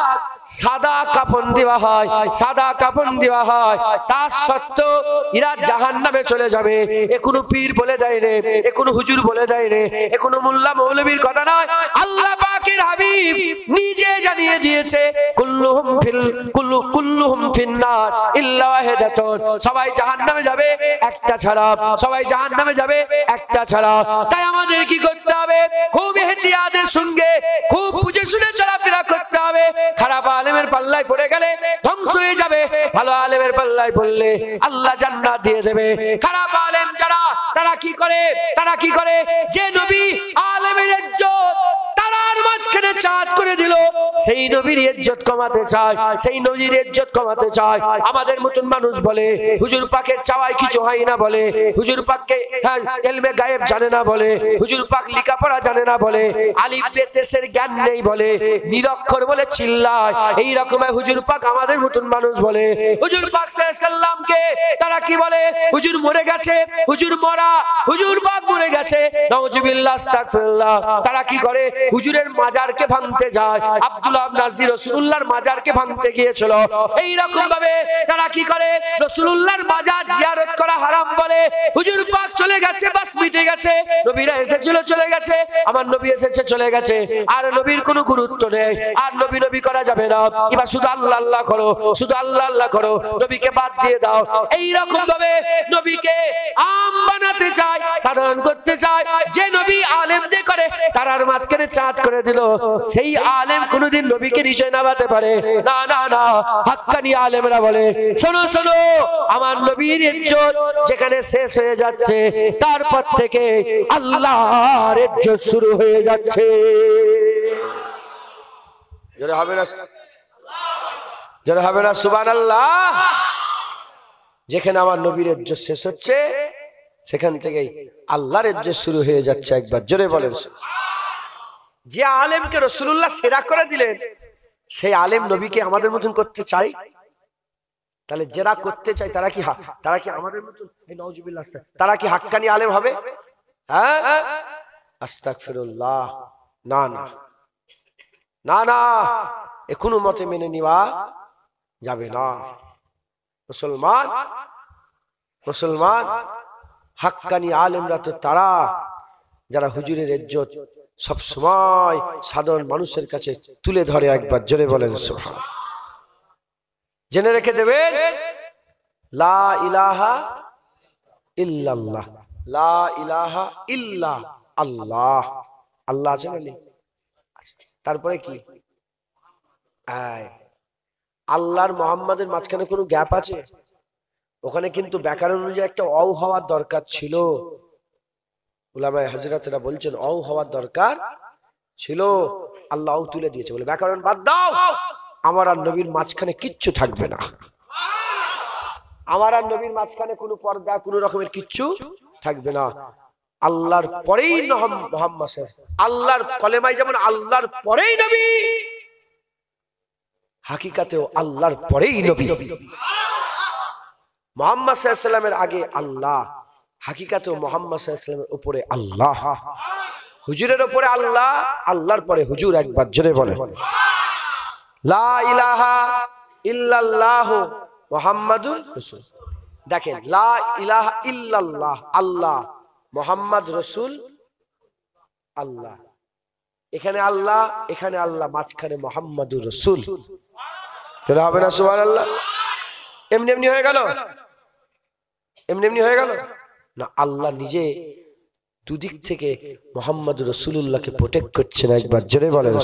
সাদা কাফন দেওয়া হয়, সাদা কাফন দেওয়া হয়। তার সত্ত্বেও এরা জাহান্নামে চলে যাবে। এ কোনো পীর বলে দেয় রে, এ কোনো হুজুর বলে দেয় রে, এ কোনো মোল্লা মৌলবীর কথা নয়, আল্লাহ পাকের হাবিব নিজে জানিয়ে দিয়েছে, কুল্লুহুম ফিন্নার ইল্লা ওয়াহিদাতুন, সবাই জাহান্নামে যাবে একটা ছাড়া, সবাই জাহান্নামে যাবে একটা ছাড়া। তাই আমাদের কি করতে হবে? খুব ইহতিয়াতের সঙ্গে, খুব বুঝে শুনে চলাফেরা করতে হবে। খারাপ আলেমের পাল্লায় পড়ে গেলে ধ্বংস হয়ে যাবে, ভালো আলেমের পাল্লায় পড়লে আল্লাহ জান্নাত দিয়ে দেবে। খারাপ আলেম যারা, তারা কি করে? তারা কি করে? যে নবী আলেমের ইজ্জত তারার মাঝখানে চাঁদ করে দিল, সেই নবীর ইজ্জত কমাতে চায়, সেই নবীর ইজ্জত কমাতে চায়। আমাদের মতন মানুষ বলে হুজুর পাকের চাওয়ায় কিছু হয় না, বলে হুজুর পাককে ইলমে গায়েব জানে না, বলে হুজুর পাক লেখাপড়া জানে না, বলে আলিফ বে তেসের জ্ঞান নেই, বলে নিরক্ষর বলে চিল্লায়। এই রকম হুজুর পাক আমাদের মতন মানুষ বলে। হুজুর পাক সাল্লাল্লাহু আলাইহি সাল্লামকে তারা কি বলে? হুজুর মরে গেছে, হুজুর মরা, হুজুর পাক মরে গেছে, নাউজুবিল্লাহ আস্তাগফিরুল্লাহ। তারা কি করে? হুজুরের মাজারকে ভাঙতে যায়। আব্দুল্লাহ নাজি রাসূলুল্লাহর মাজারকে ভাঙতে গিয়েছিল। এই রকম ভাবে তারা কি করে? রাসূলুল্লাহর মাজার জিয়ারত করা হারাম বলে। হুজুর পাক চলে গেছে, বাস মিটে গেছে, নবীরা এসেছিল চলে গেছে, আমার নবী এসেছে চলে গেছে, আর নবীর কোনো গুরুত্ব নেই, আর নবী নবী করা যাবে না, এবার শুধু আল্লাহ আল্লাহ করো, শুধু আল্লাহ আল্লাহ করো, নবীকে বাদ দিয়ে দাও। এই রকম ভাবে নবীকে আম বানাতে চায়, সাধারণ করতে চায়। যে নবী আলেমদের করে তারার মাঝখানে চাঁদ করে দিল, সেই আলেম কোনোদিন নবীকে নিচে নামাতে পারে না, না না। হাক্কানি আলেমরা বলে, শোনো শোনো, আমার নবীর ইজ্জত যেখানে শেষ হয়ে যাচ্ছে, তারপর থেকে আল্লাহর ইজ্জত শুরু হয়ে যাচ্ছে। জোরে হবে না, জোরে হবে না সুবহানাল্লাহ। যেখানে আমার নবীর ইজ্জত শেষ হচ্ছে, সেখান থেকেই আল্লাহর ইজ্জত শুরু হয়ে যাচ্ছে। একবার জোরে বলেন। যে আলেমকে রাসূলুল্লাহ সেরা করে দিলেন, সেই আলেম নবীকে আমাদের মতন করতে চাই, তাহলে যারা করতে চায় তারা কি আমাদের মতন, এই নাউজুবিল্লাহ, তারা কি হাক্কানি আলেম হবে? হ্যাঁ, আস্তাগফিরুল্লাহ। না না না না, এ কোনো মতে মেনে নেওয়া যাবে না। মুসলমান মুসলমান হাক্কানি আলেমরা তো তারা যারা হুজুরের ইজ্জত সব সময় সাধারণ মানুষের কাছে তুলে ধরে। একবার জোরে বলেন সুবহানাল্লাহ। জেনে রেখে দেবেন, লা ইলাহা ইল্লাল্লাহ, লা ইলাহা ইল্লা আল্লাহ। আল্লাহ আছে না? তারপরে কি? আল্লাহর মুহাম্মাদের মাঝখানে কোনো গ্যাপ আছে? ওখানে কিন্তু ব্যাকরণ অনুযায়ী একটা অ হওয়ার দরকার ছিল। উলামায়ে হযরতরা বলছেন অ হওয়ার দরকার ছিল, আল্লাহ তুলে দিয়েছে বলে ব্যাকরণ বাদ দাও, আমার আর নবীর মাঝখানে কিচ্ছু থাকবে না। আমার আর নবীর মাঝখানে কোনো পর্দা, কোনো রকমের কিচ্ছু থাকবে না। আল্লাহর পরেই মুহাম্মদ, আল্লাহর কলেমায় যেমন আল্লাহর পরেই নবী, হাকিকাতেও আল্লাহর পরেই নবী। মুহাম্মদ সাল্লাল্লাহু আলাইহি ওয়াসাল্লামের আগে আল্লাহ, হাকিকাতেও মুহাম্মদ সাল্লাল্লাহু আলাইহি ওয়াসাল্লামের উপরে আল্লাহ, হুজুরের উপরে আল্লাহ, আল্লাহর পরে হুজুর। একবার জোরে বলে লা ইলাহা ইল্লাল্লাহু মুহাম্মাদুর রাসূল। দেখেন, লা ইলাহা ইল্লাল্লাহ আল্লাহ, মুহাম্মদ রাসূল আল্লাহ। এখানে আল্লাহ, এখানে আল্লাহ, মাঝখানে মুহাম্মাদুর রাসূল। এটা হবে না সুবহানাল্লাহ? এমনি এমনি হয়ে গেল, এমনি এমনি হয়ে গেল না। আল্লাহ নিজে দুদিক থেকে মুহাম্মাদুর রাসূলুল্লাহকে প্রোটেক্ট করছেন। একবার জোরে বলেন।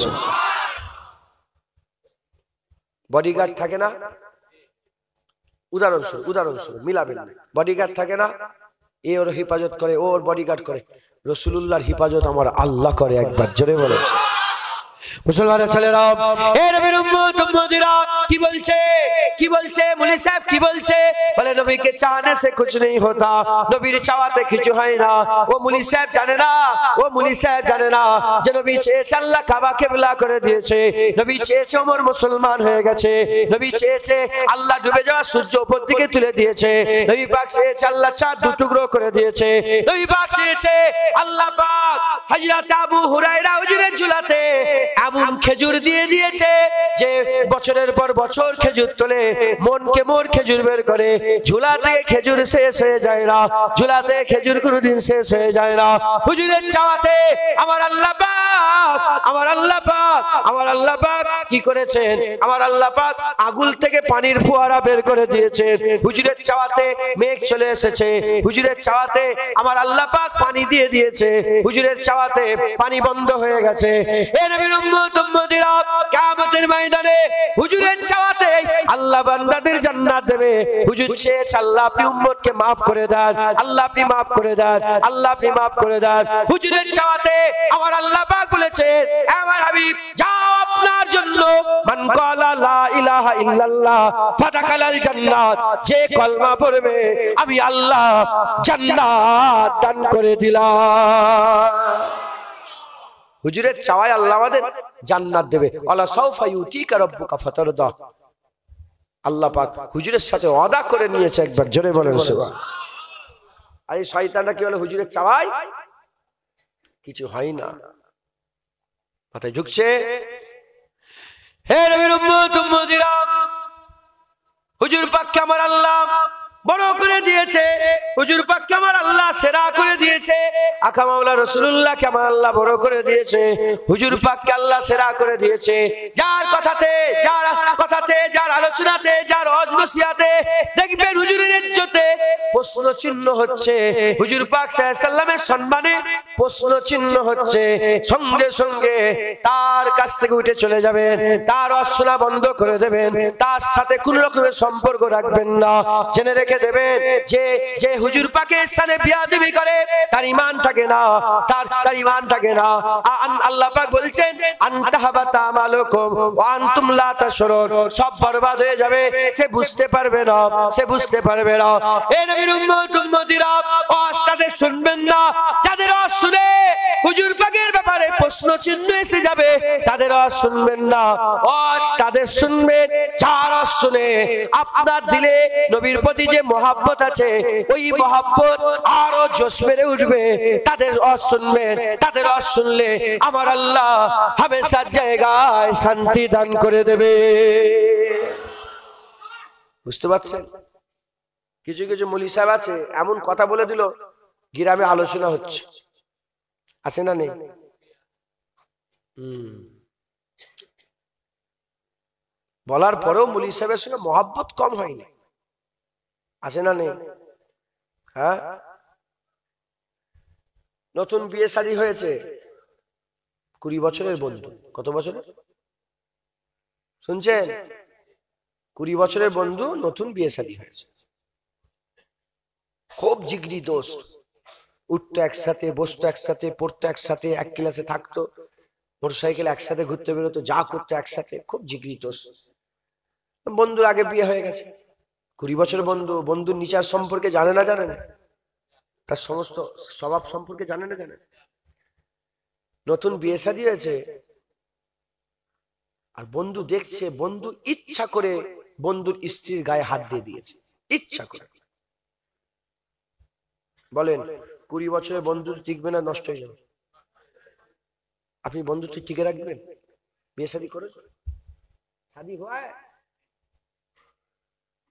বডিগার্ড থাকে না, উদাহরণস্বরূপ মিলাবেন, বডিগার্ড থাকে না, এ ওর হেফাজত করে, ও ওর বডিগার্ড করে, রাসূলুল্লাহর হেফাজত আমার আল্লাহ করে। একবার জোরে বলেন। মুসলমানের ছেলেরা, এ নবীর উম্মত উম্মতিরা কি বলছে, কি বলছে মুলি সাহেব, কি বলছে? বলে নবীকে চাহনে সে কুছ নেই হোতা, নবীর চাওয়াতে কিছু হয় না। ও মুলি সাহেব জানে না, ও মুলি সাহেব জানে না যে নবী চেয়েছে আল্লাহ কাবা কিবলা করে দিয়েছে, নবী চেয়েছে ওমর মুসলমান হয়ে গেছে, নবী চেয়েছে আল্লাহ ডুবে যাওয়া সূর্য উপর দিকে তুলে দিয়েছে, নবী পাক চেয়েছে আল্লাহ চাঁদ দু টুকরো করে দিয়েছে, নবী পাক চেয়েছে আল্লাহ পাক হযরত আবু হুরায়রা হুজুরের ঝুলাতে এমন খেজুর দিয়ে দিয়েছে যে বছরের পর বছর খেজুর তোলে, মনকে মন খেজুর বের করে। ঝুলা থেকে খেজুর শেষ হয়ে যায় না, ঝুলা থেকে খেজুর কোনোদিন শেষ হয়ে যায় না। হুজুরের চাওয়াতে আমার আল্লাহ পাক, আমার আল্লাহ পাক, আমার আল্লাহ পাক কি করেছেন? আমার আল্লাহ পাক আগুল থেকে পানির ফোয়ারা বের করে দিয়েছেন। হুজুরের চাওয়াতে মেঘ চলে এসেছে, হুজুরের চাওয়াতে আমার আল্লাহ পাক পানি দিয়ে দিয়েছে, হুজুরের চাওয়াতে পানি বন্ধ হয়ে গেছে। এ নবীর উম্মত উম্মতিরা, কিয়ামতের ময়দানে হুজুরের চাওয়াতে আল্লাহ বান্দাদের জান্নাত দেবে। হুজুর চেয়েছে আল্লাহ আপনি উম্মতকে maaf করে দেন, আল্লাহ আপনি maaf করে দেন, আল্লাহ আপনি maaf করে দেন। হুজুরের চাওয়াতে আমার আল্লাহ পাক বলেছেন, আমার হাবিব যাও আপনার জন্য মান ক্বালা লা ইলাহা ইল্লাল্লাহ ফাদাখালাল জান্নাত, যে কলমা পড়বে আমি আল্লাহ জান্নাত দান করে দিলাম। হুজুরের চাওয়ায় আল্লাহ আমাদের জান্নাত দেবে। আলা সাউফা ইউতিকা রাব্বুকা ফাতারদা। আল্লাহ পাক হুজুরের সাথে ওয়াদা করে নিয়েছে। একবার জোরে বলেন সুবহান। আর এই শয়তানরা কি বলে, হুজুরের চাওয়ায় কিছু হয় না, মাথায় ঢুকছে? হে নবীর উম্মত উম্মতিরা, হুজুর পাককে আমার আল্লাহ বড় করে দিয়েছে, হুজুর পাককে আমার আল্লাহ সেরা করে দিয়েছে, আকা মাওলা রাসূলুল্লাহকে আমার আল্লাহ বড় করে দিয়েছে, হুজুর পাককে আল্লাহ সেরা করে দিয়েছে। যার কথাতে, যার আলোচনাতে, যার অজনসিয়াতে দেখবেন হুজুরের ইজ্জতে প্রশ্ন চিহ্ন হচ্ছে, হুজুর পাক সাল্লাল্লাহু আলাইহি সাল্লামের সম্মানে প্রশ্ন চিহ্ন হচ্ছে, সঙ্গে সঙ্গে তার কাছ থেকে উঠে চলে যাবেন, তার অশোনা বন্ধ করে দেবেন, তার সাথে কোন রকমের সম্পর্ক রাখবেন না। জেনে রেখে দেবেন যে হুজুর পাকের সাথে বিয়াদবি করে তার ঈমান থাকে না, তার ঈমান থাকে না। আল্লাহ পাক বলছেন আনতাহাবাতা আমালুকুম ওয়া আনতুম লা তাশউরুন, সব বরবাদ হয়ে যাবে, সে বুঝতে পারবে না, সে বুঝতে পারবে না। এই নবীর উম্মত উম্মতিরা, তাদের শুনবেন না, যাদের শুনে হুজুর পাকের ব্যাপারে প্রশ্ন চিহ্ন এসে যাবে, তাদের শুনবেন না, তাদের শুনবেন যারা শুনে আপনার দিলে নবীর প্রতি যে মহব্বত আছে, ওই মহব্বত আরো জোশ বেড়ে উঠবে। তাদের শুনবেন, তাদের শুনলে আমার আল্লাহ হামেশার জায়গায় শান্তি দান করে দেবে। বুঝতে পারছেন? কিছু কিছু মৌলী সাহেব আছে, এমন কথা বলে দিল গ্রামে আলোচনা হচ্ছে, আছে না নেই? বলার পরেও মৌলী সাহেবের সঙ্গে মহব্বত কম হয়নি, আছে না নেই? হ্যাঁ, নতুন বিয়ে শাদী হয়েছে, 20 বছরের বন্ধু। কত বছরের শুনছেন? 20 বছরের বন্ধু, নতুন বিয়ে শাদী হয়েছে। খুব জিগরি দোস্ত, উঠতো একসাথে, বসতো একসাথে, পড়তো একসাথে, এক ক্লাসে থাকতো, মোটরসাইকেল একসাথে ঘুরতে বেরোতো, যা করতো একসাথে, খুব জিগরি দোস্ত। বন্ধুর আগে বিয়ে হয়ে গেছে, 20 বছর বন্ধু, বন্ধুর নিচার সম্পর্কে জানে না, জানে না, তার সমস্ত স্বভাব সম্পর্কে জানে না, জানে না। নতুন বিয়ে শাদী হয়েছে, আর বন্ধু দেখছে, বন্ধু ইচ্ছা করে বন্ধুর স্ত্রীর গায়ে হাত দিয়ে দিয়েছে, ইচ্ছা করে। বলেন 20 বছরে বন্ধু টিকবে না নষ্ট হয়ে যাবে? আপনি বন্ধুত্ব টিকে রাখবেন? বিয়ে শাদী করে শাদী হয়,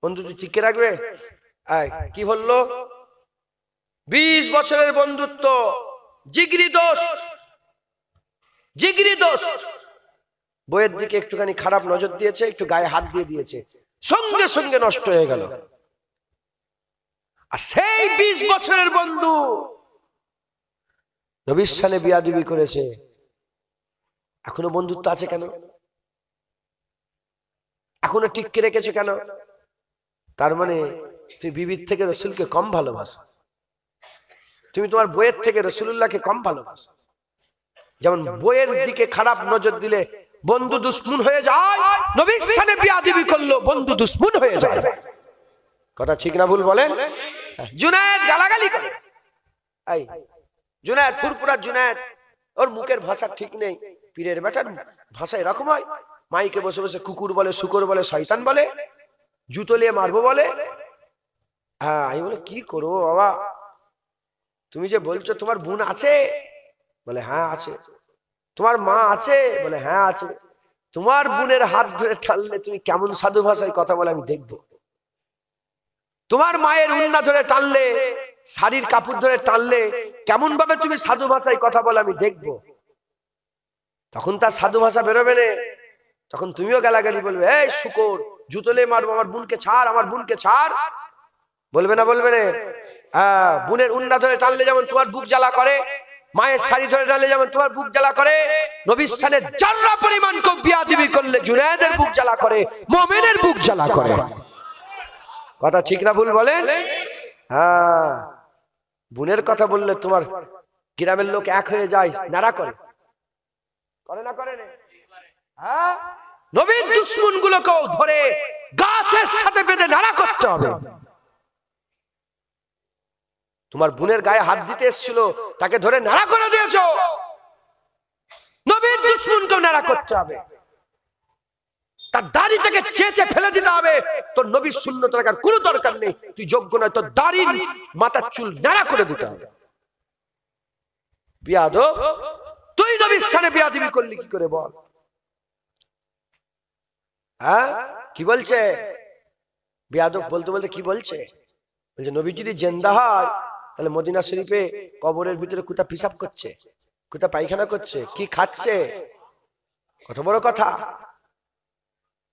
বন্ধুত্ব টিকে রাখবে? কি বললো? 20 বছরের বন্ধুত্ব, জিগরি দোষ, জিগরি দোষ। বইয়ের দিকে একটুখানি খারাপ নজর দিয়েছে, একটু গায়ে হাত দিয়ে দিয়েছে, সঙ্গে সঙ্গে নষ্ট হয়ে গেল। আর সেই 20 বছরের বন্ধু নবীর সানে বিয়াদবি করেছে, এখনো বন্ধুত্ব আছে কেন? এখনো টিকে রেখেছে কেন? তার মানে তুই বিবির থেকে রসুলকে কম ভালোবাসো, তুমি তোমার বইয়ের থেকে রসুলুল্লাহকে কম ভালোবাসো। যেমন বইয়ের দিকে খারাপ নজর দিলে বন্ধু দুশ্মন হয়ে যায়, নবীর সানে বিয়াদবি করলো বন্ধু দুশ্মন হয়ে যায়। কথা ঠিক না ভুল বলেন? জুনায়েদ গালাগালি করে, এই জুনায়েদ, ফুরফুরা জুনায়েদ, ওর মুখের ভাষা ঠিক নেই, পীরের বেটার ভাষা এরকম হয়, মাইকে বসে বসে কুকুর বলে, শুকর বলে, শয়তান বলে, জুতো নিয়ে মারবো বলে। হ্যাঁ, আমি বলে কি করবো বাবা, তুমি যে বলছো তোমার বোন আছে? বলে হ্যাঁ আছে। তোমার মা আছে? বলে হ্যাঁ আছে। তোমার বোনের হাত ধরে টানলে তুমি কেমন সাধু ভাষায় কথা বলে আমি দেখবো। তোমার মায়ের উন্না ধরে টানলে, শাড়ির কাপড় ধরে টানলে কেমন ভাবে তুমি সাধু ভাষায় কথা বলে আমি দেখবো। তখন তার সাধু ভাষা বেরোবে না, তখন তুমিও গালাগালি বলবে, এই শুকর, জুতলে মারবো, আমার বোনকে ছাড়, আমার বোনকে ছাড়, বলবে না? বলবে না? হ্যাঁ, বোনের উন্না ধরে টানলে যেমন তোমার বুক জ্বালা করে, মায়ের শাড়ি ধরে টানলে যেমন তোমার বুক জ্বালা করে, নবীর সানে জাররা পরিমাণ কেউ বিয়াদবি করলে জুনায়েদের বুক জ্বালা করে, মুমিনের বুক জ্বালা করে। কথা ঠিক না ভুল বলেন? হ্যাঁ, বোনের কথা বললে তোমার গ্রামের লোক এক হয়ে যায়, নাড়া করে, করে না? করে না? হ্যাঁ, নবীর দুশমন গুলোকেও ধরে গাছের সাথে বেঁধে নাড়া করতে হবে। তোমার বোনের গায়ে হাত দিতে এসেছিল, তাকে ধরে নাড়া করে দিয়েছো, নবীর দুশমনকেও নাড়া করতে হবে, তার দাড়িটাকে চেঁচে ফেলে দিতে হবে। তোর নবীর সুন্নত রাখার কোনো দরকার নেই, তুই যোগ্য নয়, তোর দাড়ির মাথার চুল নাড়া করে দিতে হবে। বিয়াদব, তুই নবীর সানে বিয়াদবি করলি কি করে বল? হ্যাঁ, কি বলছে বিয়াদব? বলতে বলতে কি বলছে? বলছে নবী যদি জিন্দা হয় তাহলে মদিনা শরীফে কবরের ভিতরে কোথা পিসাব করছে, কোথা পায়খানা করছে, কি খাচ্ছে, কত বড় কথা।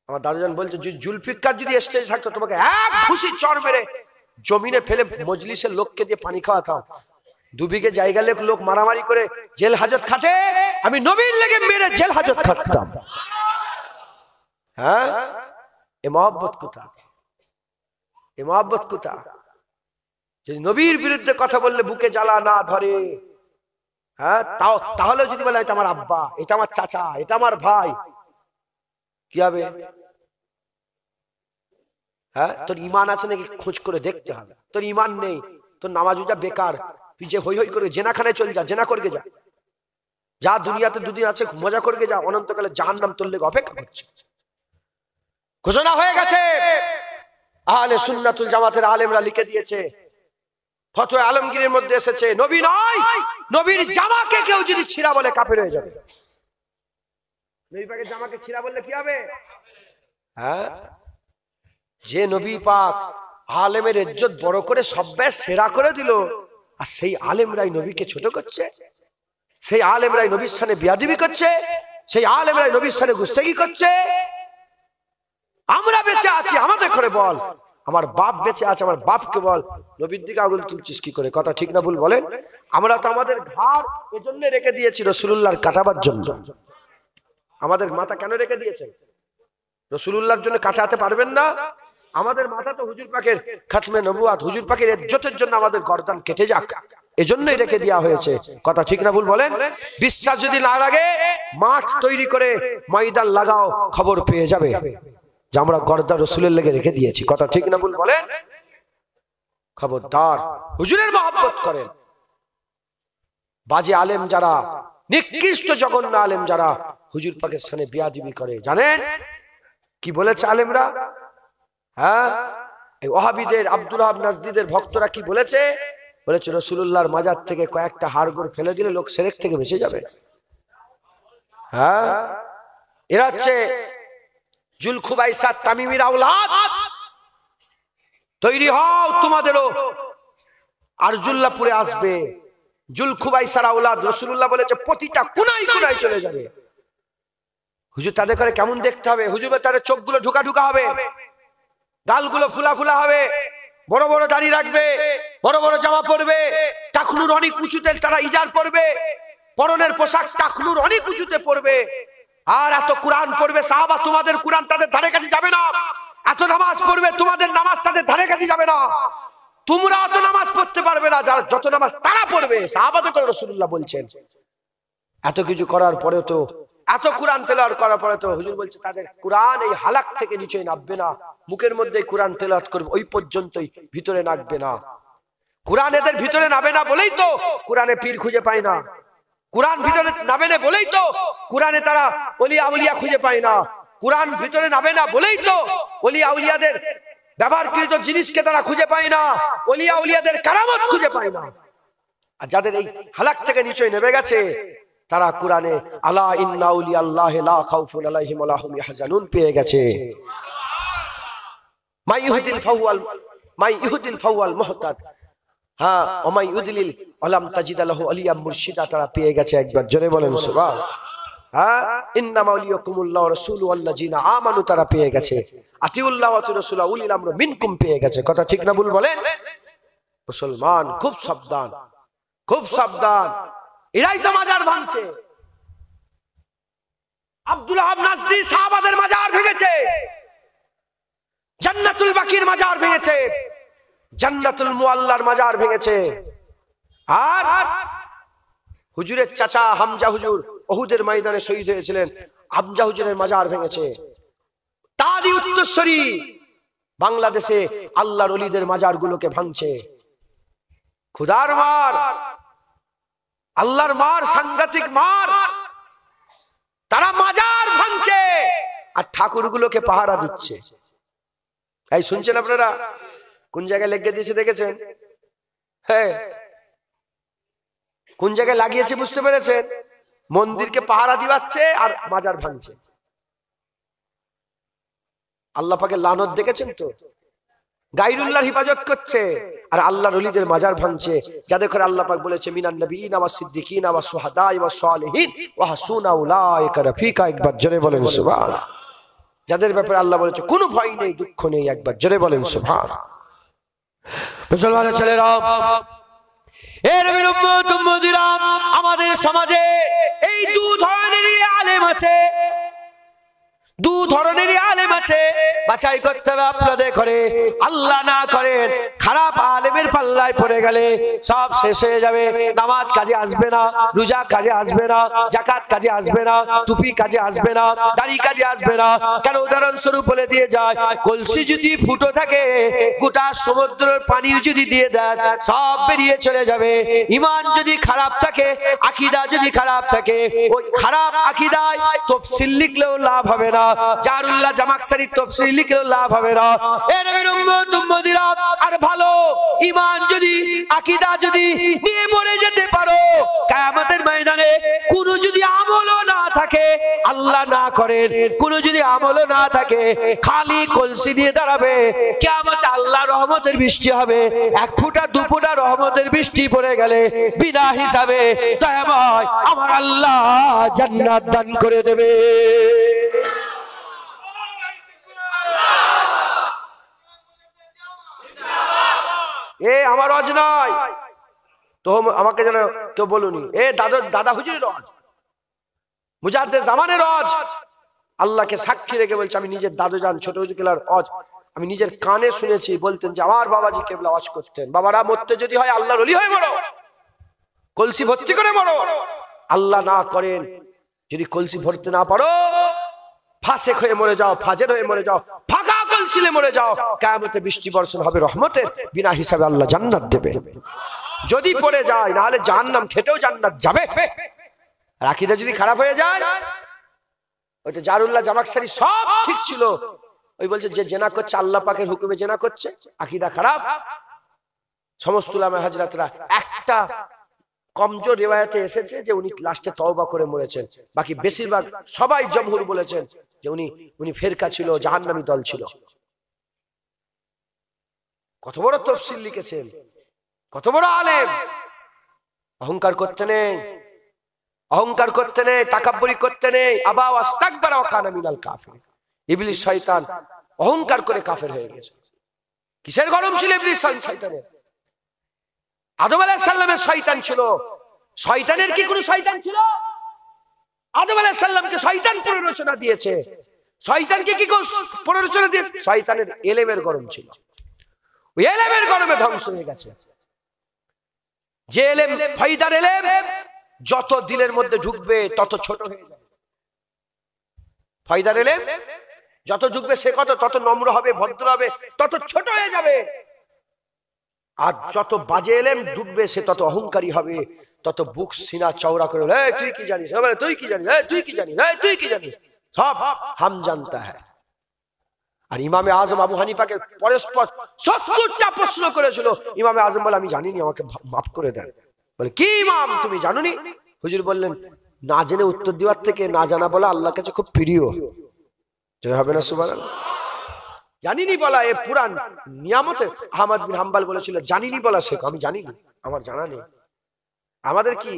আমার দাদুজান বলছে জুলফিকার যদি স্টেজে থাকতো তোমাকে এক ঘুষি চড় মেরে জমিনে ফেলে মজলিসের লোককে দিয়ে পানি খাওয়াতাম। 2 বিঘে জায়গা লোক মারামারি করে জেল হাজত খাটে, আমি নবীর লেগে মেরে জেল হাজত খাটতাম। হ্যাঁ, এ মহব্বত কোথা, এ মহব্বত কোথা? যদি নবীর বিরুদ্ধে কথা বললে বুকে জ্বালা না ধরে, হ্যাঁ, তাহলে যদি বলে এটা আমার আব্বা, এটা আমার চাচা, এটা আমার ভাই, কি হবে? হ্যাঁ, তোর ইমান আছে নাকি খোঁজ করে দেখতে হবে। তোর ইমান নেই, তোর নামাজ রোজা বেকার, তুই যে হই হই করে জেনাখানায় চলে যা, জেনা করবে যা, যা দুনিয়াতে দুদিন আছে মজা করবে যা, অনন্তকালে জাহান্নাম তোর লেগে অপেক্ষা করছে। ঘোষণা হয়ে গেছে, আহলে সুন্নাতুল জামাতের আলেমরা লিখে দিয়েছে, ফতোয়া আলমগীরের মধ্যে এসেছে, নবী নয়, নবীর জামাকে কেউ যদি ছিঁড়া বলে কাফের হয়ে যাবে। নবী পাকের জামাকে ছিঁড়া বললে কি হবে? হ্যাঁ, যে নবী পাক আলেমের ইজ্জত বড় করে সব্বে সেরা করে দিল, আর সেই আলেমরাই নবীকে ছোট করছে, সেই আলেমরাই নবীর সামনে বিয়াদবি করছে, সেই আলেমরাই নবীর সামনে গুস্তাখি করছে। আমরা বেঁচে আছি, আমাদের করে বল। আমার বাপ বেঁচে আছে, আমার বাপকে বল নবীর দিকে আঙুল তুলছিস কি করে? কথা ঠিক না ভুল বলেন? আমরা তো আমাদের ঘাড় এজন্য রেখে দিয়েছি রাসূলুল্লাহর কাটাবার জন্য। আমাদের মাথা কেন রেখে দিয়েছেন? রাসূলুল্লাহর জন্য কাটাতে পারবেন না, আমাদের মাথা তো হুজুর পাকের খাতমে নবুয়াত, হুজুর পাকের ইজ্জতের জন্য আমাদের গর্দান কেটে যাক, এজন্যই রেখে দেওয়া হয়েছে। কথা ঠিক না ভুল বলেন? বিশ্বাস যদি না লাগে মাঠ তৈরি করে ময়দান লাগাও, খবর পেয়ে যাবে যে আমরা গর্দান রসুলের লেগে রেখে দিয়েছি। কথা ঠিক না ভুল বলেন? খবরদার, হুজুরের মহব্বত করেন। বাজে আলেম যারা, নিকৃষ্ট জঘন্য আলেম যারা হুজুর পাকের সামনে বিয়াদবি করে, জানেন কি বলেছে আলেমরা? হ্যাঁ, এই ওহাবিদের, আব্দুল ওহাব নাজদীদের ভক্তরা কি বলেছে? বলেছে রাসূলুল্লাহর মাজার থেকে কয়েকটা হাড়গোড় ফেলে দিলে লোক শিরক থেকে বেঁচে যাবে। হ্যাঁ, এরা হচ্ছে জুলখুবাইসা তামিমির আওলাদ। তৈরি হও, তোমাদেরও আরজুল্লাহপুরে আসবে জুলখুবাইসার আওলাদ। রাসূলুল্লাহ বলেছে প্রতিটা কোনায় কোনায় চলে যাবে। হুজুর তাদের করে কেমন দেখতে হবে? হুজুর তাদের চোখগুলো ঢুকা ঢুকা হবে, গালগুলো ফুলা ফুলা হবে, বড় বড় দাড়ি রাখবে, বড় বড় জামা পরবে, টাকনুর অনেক উঁচুতে তারা ইজার পরবে, পরনের পোশাক টাকনুর অনেক উঁচুতে পরবে, আর এত কোরআন পড়বে। সাহাবা তোমাদের কোরআন তাদের ধারে কাছে যাবে না। এত নামাজ পড়বে, তোমাদের নামাজ তাদের ধারে কাছে যাবে না। তোমরা অত নামাজ পড়তে পারবে না যারা যত নামাজ তারা পড়বে। সাহাবাদের করে রাসূলুল্লাহ বলছেন। এত কিছু করার পরে তো, এত কোরআন তেলাওয়াত করার পরে তো হুজুর বলছে তাদের কোরআন এই হালাক থেকে নিচে নামবে না, মুখের মধ্যে কোরআন তেলাওয়াত করবে ওই পর্যন্তই, ভিতরে নামবে না। কোরআন এদের ভিতরে নামে না বলেই তো কোরআনে পীর খুঁজে পায় না। কোরআন ভিতরে নামে না বলেই তো কোরআনে তারা ওলিয়া আউলিয়া খুঁজে পায় না। কোরআন ভিতরে নামে না বলেই তো ওলিয়া আউলিয়াদের ব্যবহারকৃত জিনিসকে তারা খুঁজে পায় না, ওলিয়া আউলিয়াদের কারামত খুঁজে পায় না। আর যাদের এই হালাক থেকে নিচে নেমে গেছে তারা কোরআনে আলা ইন্না আউলিয়া আল্লাহি লা খাউফুন আলাইহিম ওয়া লা হুম ইয়াহজানুন পেয়ে গেছে। মাই ইহুদিল ফাওয়াল মুহতাদ, হ্যাঁ, ওমাই ইউদলিল আলাম তাজিদ লাহু আলিয়া মুর্শিদা, তারা পেয়ে গেছে। একবার জোরে বলেন সুবহান। হ্যাঁ, ইন্নামা ওয়ালিয়াকুমুল্লাহু ওয়া রাসূলুহু ওয়াল্লাযিনা আমানু, তারা পেয়ে গেছে। আতিউল্লাহ ওয়া রাসূলুহু উলিল আমরি মিনকুম পেয়ে গেছে। কথা ঠিক না ভুল বলেন? মুসলমান খুব সাবধান, খুব সাবধান। এরাই তো মাজার ভাঙছে। আব্দুল ওহাব নাজদী সাহাবাদের মাজার ভেঙেছে, জান্নাতুল বাকির মাজার ভেঙেছে, জান্নাতুল মুআল্লার মাজার ভেঙেছে। আর হুজুরের চাচা হামজা হুজুর উহুদের ময়দানে শহীদ হয়েছিলেন, হামজা হুজুরের মাজার ভেঙেছে। তারই উত্তরসূরি বাংলাদেশে আল্লাহর ওলিদের মাজার গুলোকে ভাঙছে। খুদার মার, আল্লাহর মার, সাংঘাতিক মার। তারা মাজার ভাঙছে আর ঠাকুরগুলোকে পাহারা দিচ্ছে। এই শুনছেন আপনারা? কোন জায়গায় লেগে দিয়েছে দেখেছেন? হ্যাঁ, কোন জায়গায় লাগিয়েছে বুঝতে পেরেছেন? মন্দিরকে পাহারা দিবাচ্ছে আর মাজার ভাঙছে। আল্লাহ পাকের লানত দেখেছেন তো? গায়রুল্লাহর হিফাজত করছে আর আল্লাহর ওলিদের মাজার ভাঙছে, যাদের করে আল্লাহ পাক বলেছে মিনান নবিয়িনা ওয়াস সিদ্দিকিনা ওয়াস শুহাদাই ওয়াস সালিহিন ওয়া হাসুনা উলাইকা রফিকা। একবার জোরে বলেন সুবহান। যাদের ব্যাপারে আল্লাহ বলেছে কোনো ভয় নেই, দুঃখ নেই, একবার জোরে বলেন সুবহান। মুসলমানের ছেলেরা, এ নবীর উম্মত উম্মতিরা, আমাদের সমাজে এই দু ধরনেরই আলেম আছে, দু ধরনেরই আলেম আছে। বাছাই করতে হবে আপনাদের করে। আল্লাহ না করেন খারাপ আলেমের পাল্লায় পড়ে গেলে সব শেষ হয়ে যাবে। নামাজ কাজে আসবে না, রোজা কাজে আসবে না, যাকাত কাজে আসবে না, টুপি কাজে আসবে না, দাড়ি কাজে আসবে না। কেন? উদাহরণস্বরূপ বলে দিয়ে যায়, কলসি যদি ফুটো থাকে, গোটা সমুদ্রের পানিও যদি দিয়ে দেন সব বেরিয়ে চলে যাবে। ঈমান যদি খারাপ থাকে, আকীদা যদি খারাপ থাকে, ওই খারাপ আকীদায় তাফসীর লিখলেও লাভ হবে না, জারুল্লাহ জামাকশরী তাফসীর লিখলেও লাভ হবে না। এ নবীর উম্মত উম্মতিরা, আর ভালো ঈমান যদি, আকীদা যদি নিয়ে মরে যেতে পারো, কিয়ামতের ময়দানে কোনো যদি আমলও না থাকে, আল্লাহ না করেন কোনো যদি আমলও না থাকে, খালি কলসি দিয়ে দাঁড়াবে, কিয়ামতে আল্লাহ রহমতের বৃষ্টি হবে। এক ফোঁটা দু ফোঁটা রহমতের বৃষ্টি পড়ে গেলে বিনা হিসাবে দয়াময় আমার আল্লাহ জান্নাত দান করে দেবে। এ আমার রজ নয় তো, আমাকে যেন কেউ বলুনি এ দাদা হুজুরের রজ, মুজাদ্দেদ জামানের রজ। আল্লাহকে সাক্ষী রেখে বলছে আমি নিজের দাদু জান ছোট হুজুর কেলার রজ আমি নিজের কানে শুনেছি, বলতেন যে আমার বাবাজি কেবলা ওয়াজ করতেন, বাবারা মরতে যদি হয় আল্লাহর ওলি হয়ে মরো, কলসি ভর্তি করে মরো, আল্লাহ না করেন যদি কলসি ভরতে না পারো ফাসেক হয়ে মরে যাও, ফাজের হয়ে মরে যাও, ফাঁকা কলসিলে মরে যাও, কিয়ামতে বৃষ্টি বর্ষণ হবে রহমতের, বিনা হিসাবে আল্লাহ জান্নাত দেবে। যদি পড়ে যায় না হলে জাহান্নাম খেতেও জান্নাত যাবে। আর আকীদা যদি খারাপ হয়ে যায়, ওই তো জারুল্লাহ জামাকশারি সব ঠিক ছিল, ওই বলছে যে জেনা করছে আল্লাহ পাকের হুকুমে জেনা করছে, আকীদা খারাপ। সমস্ত উলামা হযরতরা একটা কমজোর রিওয়ায়াতে এসেছে যে উনি লাস্টে তওবা করে মরেছেন, বাকি বেশিরভাগ সবাই জমহুর বলেছেন যে উনি ফেরকা ছিল, জাহান্নামী দল ছিল। কত বড় তাফসীর লিখেছেন, কত বড় আলেম। অহংকার করতে নেই, অহংকার করতে নেই, তাকাব্বুরি করতে নেই। আবা ওয়াস্তাকবারা ওয়া কানা মিনাল কাফির। ইবলিস শয়তান অহংকার করে কাফের হয়ে গেছে। কিসের গরম ছিল ইবলিস শয়তানের? আদম আলাইহিস সালামের শয়তান ছিল, শয়তানের কি কোনো শয়তান ছিল? আদম আলাইহিস সালামকে শয়তান প্ররোচনা দিয়েছে, শয়তানকে কি প্ররোচনা দিয়েছে? শয়তানের ইলমের গরম ছিল, ওই ইলমের গরমে ধ্বংস হয়ে গেছে। যে ইলম ফায়দার ইলম যত দিলের মধ্যে ঢুকবে তত ছোট হয়ে যাবে। ফায়দার ইলম যত ঢুকবে সে তত নম্র হবে, ভদ্র হবে, তত ছোট হয়ে যাবে। আর যত বাজে ইলম ঢুকবে সে তত অহংকারী হবে, তত বুক সিনা চওড়া করে বলে তুই কি জানিস, তুই কি জানিস, তুই কি জানিস, তুই কি জানিস, সব হাম জানতা হ্যায়। আর ইমামে আজম আবু হানিফাকে পরস্পর 70টা প্রশ্ন করেছিল। ইমামে আজম বলে আমি জানিনি, আমাকে মাফ করে দেন। বলে কি ইমাম তুমি জানোনি? হুজুর বললেন না জেনে উত্তর দেওয়ার থেকে না জানা বলা আল্লাহর কাছে খুব প্রিয়। যেটা হবে না সুবহানাল্লাহ। জানিনি বলা এ পুরান নিয়ামতে। আহমদ বিন হাম্বল বলেছিল জানিনি বলা শেখো, আমি জানিনি, আমার জানা নেই। আমাদের কি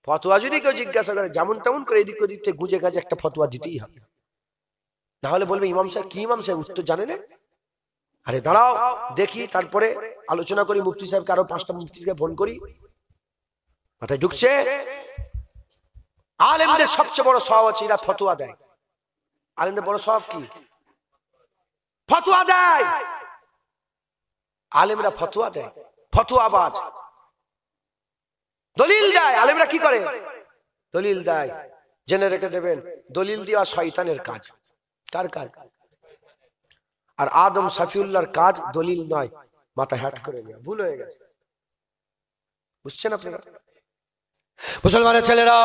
ফতোয়া যদি কেউ জিজ্ঞাসা করে যেমন তেমন করে এদিক ওদিক থেকে গুজে গাজে একটা ফতোয়া দিতেই হবে, না হলে বলবে ইমাম সাহেব কি ইমাম সাহেব উত্তর জানে না। আরে দাঁড়াও দেখি, তারপরে আলোচনা করি, মুফতি সাহেবকে আরো 5টা মুফতিকে ফোন করি। মাথায় ঢুকছে আলেমদের সবচেয়ে বড় স্বভাব হচ্ছে এরা ফতোয়া দেয়। আলেমদের বড় স্বভাব কি? ফতোয়া দেয়। আলেমরা ফতোয়া দেয়, ফতোয়াবাজ। দলিল দেয়। আলেমরা কি করে? দলিল দেয়। জেনে রেখে দেবেন, দলিল দেওয়া শয়তানের কাজ। কার কাজ? আর আদম শফিউল্লাহর কাজ দলিল নয়, মাথা হ্যাট করে নেওয়া। ভুল হয়ে গেছে, বুঝছেন আপনারা? মুসলমানের ছেলেরা,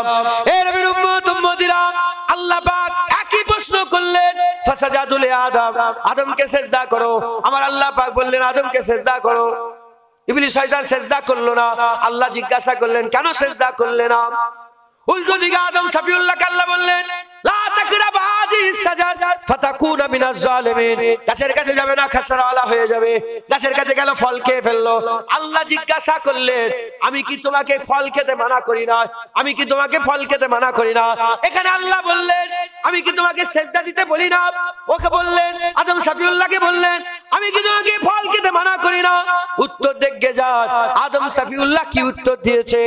এ নবীর উম্মত উম্মতিরা, আল্লাহ পাক একই প্রশ্ন করলেন ফাসাজাদু লি আদম, আদমকে সিজদা করো। আমার আল্লাহ পাক বললেন আদমকে সিজদা করো। ইবলিস শয়তান সিজদা করলো না। আল্লাহ জিজ্ঞাসা করলেন কেন সিজদা করলে না? উল্টো দিকে আদম শফিউল্লাহকে আল্লাহ বললেন লা তাকরাবা হাযিহিস সাজারা ফাতাকুনা মিনাজ জালিমিন। গাছের কাছে যাবে না, খাসরাওয়ালা হয়ে যাবে। গাছের কাছে গেল, ফল খেয়ে ফেললো। আল্লাহ জিজ্ঞাসা করলেন আমি কি তোমাকে ফল খেতে মানা করি না? আমি কি তোমাকে ফল খেতে মানা করি না? এখানে আল্লাহ বললেন আমি কি তোমাকে সিজদা দিতে বলি না? ওকে বললেন, আদম শফিউল্লাহকে বললেন আমি কি তোমাকে ফল খেতে মানা করি না? উত্তর দেখে যান আদম শফিউল্লাহ কি উত্তর দিয়েছে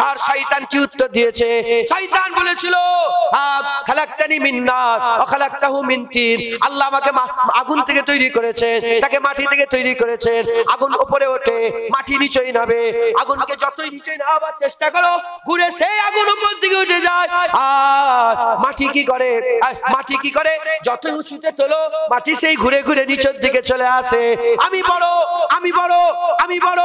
আর শয়তান কি উত্তর দিয়েছে। শয়তান বলেছিল খালাকতানি মিন নার ওয়া খালাকতাহু মিন তিন। আল্লাহ আমাকে আগুন থেকে তৈরি করেছেন, তাকে মাটি থেকে তৈরি করেছেন। আগুন উপরে ওঠে, মাটি নিচেই নামে। আগুনকে যতই নিচে নামাবার চেষ্টা করো ঘুরে সেই আগুন উপর দিকে উঠে যায়। আর মাটি কি করে? মাটি কি করে? যতই উঁচুতে তোলো মাটি সেই ঘুরে ঘুরে নিচের দিকে চলে আসে। আমি বড়, আমি বড়, আমি বড়,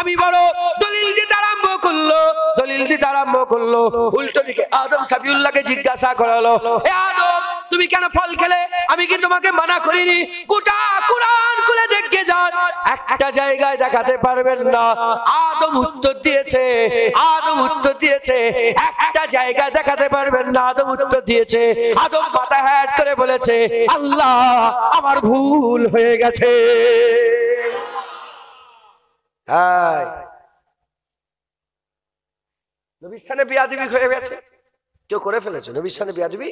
আমি বড়। দলিল দিতে আরম্ভ করলো, দলিল দিতে আরম্ভ করলো। উল্টো দিকে আদম শফিউল্লাহকে জিজ্ঞাসা করালো এ আদম তুমি কেন ফল খেলে? আমি কি তোমাকে মানা করিনি? গোটা কুরআন খুলে দেখে যান, একটা জায়গায় দেখাতে পারবেন না আদম উত্তর দিয়েছে। আদম উত্তর দিয়েছে, একটা জায়গায় দেখাতে পারবেন না আদম উত্তর দিয়েছে। আদম মাথা হ্যাট করে বলেছে আল্লাহ আমার ভুল হয়ে গেছে। হ্যাঁ, নবীর সামনে বেয়াদবি হয়ে গেছে, কেউ করে ফেলেছে। নবীর সামনে বেয়াদবি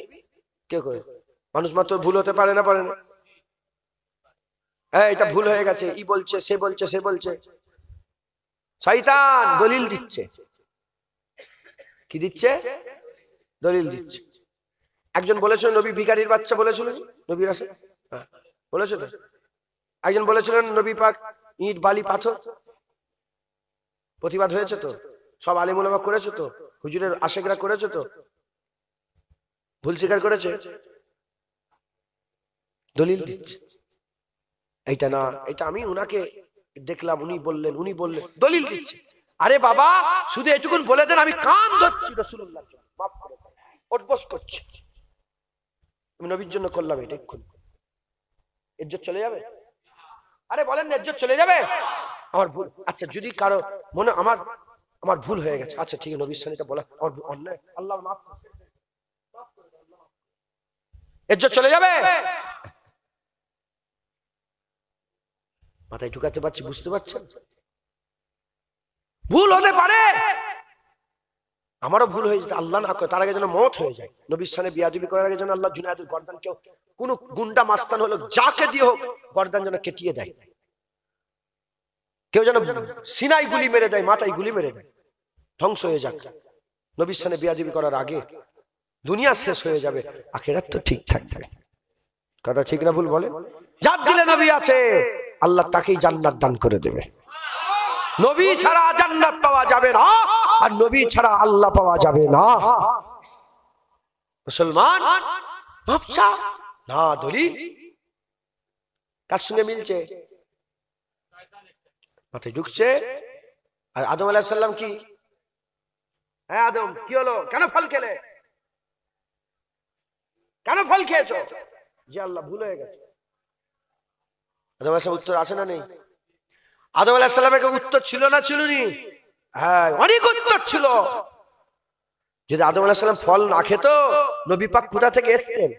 কেউ করে। মানুষ মাত্র ভুল হতে পারে না, পারে না। হ্যাঁ এটা ভুল হয়ে গেছে, ই বলছে, সে বলছে, সে বলছে। শয়তান দলিল দিচ্ছে। কি দিচ্ছে? দলিল দিচ্ছে। একজন বলেছিল নবী ভিখারির বাচ্চা বলেছিল, নবীর আছে বলেছিল। একজন বলেছিলেন নবী পাক ইট বালি পাথর, প্রতিবাদ হয়েছে তো, সব আলিম ওলামা করেছে তো, হুজুরের আশেকরা করেছে তো, ভুল স্বীকার করেছে, দলিল দিচ্ছে এইটা না, এটা আমি উনাকে দেখলাম, উনি বললেন দলিল দিচ্ছে। আরে বাবা শুধু এটুকুন বলে দেন আমি কান ধরছি রাসূলুল্লাহর জন্য, মাফ করে দেন, ওঠবস করছি, আমি নবীর জন্য করলাম এটা, এক্ষুনি ইজ্জত চলে যাবে? আরে বলেন না ইজ্জত চলে যাবে? আমার ভুল, আচ্ছা যদি কারো মনে আমার ভুল হয়ে গেছে, আচ্ছা ঠিক আছে নবীর সামনে এটা বলা আমার অন্যায়, আল্লাহ মাফ করছে, ইজ্জত চলে যাবে? মাথায় ঢুকাতে পারছি, বুঝতে পারছেন? ভুল হতে পারে, আমারও ভুল হয়ে যেত, আল্লাহ না করে তার আগে যেন মওত হয়ে যায়, নবীর সামনে বিয়াদবি করার আগে যেন আল্লাহ জুনায়েদের গর্দান কেউ কোন গুন্ডা মাস্তান হলো যাকে দিয়ে হোক গর্দান যেন কেটিয়ে দেয়, কেউ যেন সিনাই গুলি মেরে দেয়, মাথায় গুলি মেরে দেয়, ধ্বংস হয়ে যাক। নবীর সামনে বিয়াদবি করার আগে দুনিয়া শেষ হয়ে যাবে, আখিরাত তো ঠিক থাকবে। কথা ঠিক না ভুল বলে? যার দিলে নবী আছে আল্লাহ তাকেই জান্নাত দান করে দেবে, নবী ছাড়া জান্নাত পাওয়া যাবে না, আর নবী ছাড়া আল্লাহ পাওয়া যাবে না। মুসলমান ভাবছা না দলিল কার সঙ্গে মিলছে, মাথায় ঢুকছে। আর আদম আলাইহিস সালাম কি, হ্যাঁ আদম কি হলো, কেন ফল খেলে, কেন ফল খেয়েছো? যে আল্লাহ ভুল হয়ে গেছে। আদম আলাইহিস সালাম উত্তর আছে না নেই? আদম আলাইহিস সালামের উত্তর ছিল না ছিল নি? হ্যাঁ অনেক উত্তর ছিল। যদি আদম আলাইহিস সালাম ফল না খেত নবী পাক কোথা থেকে আসতেন?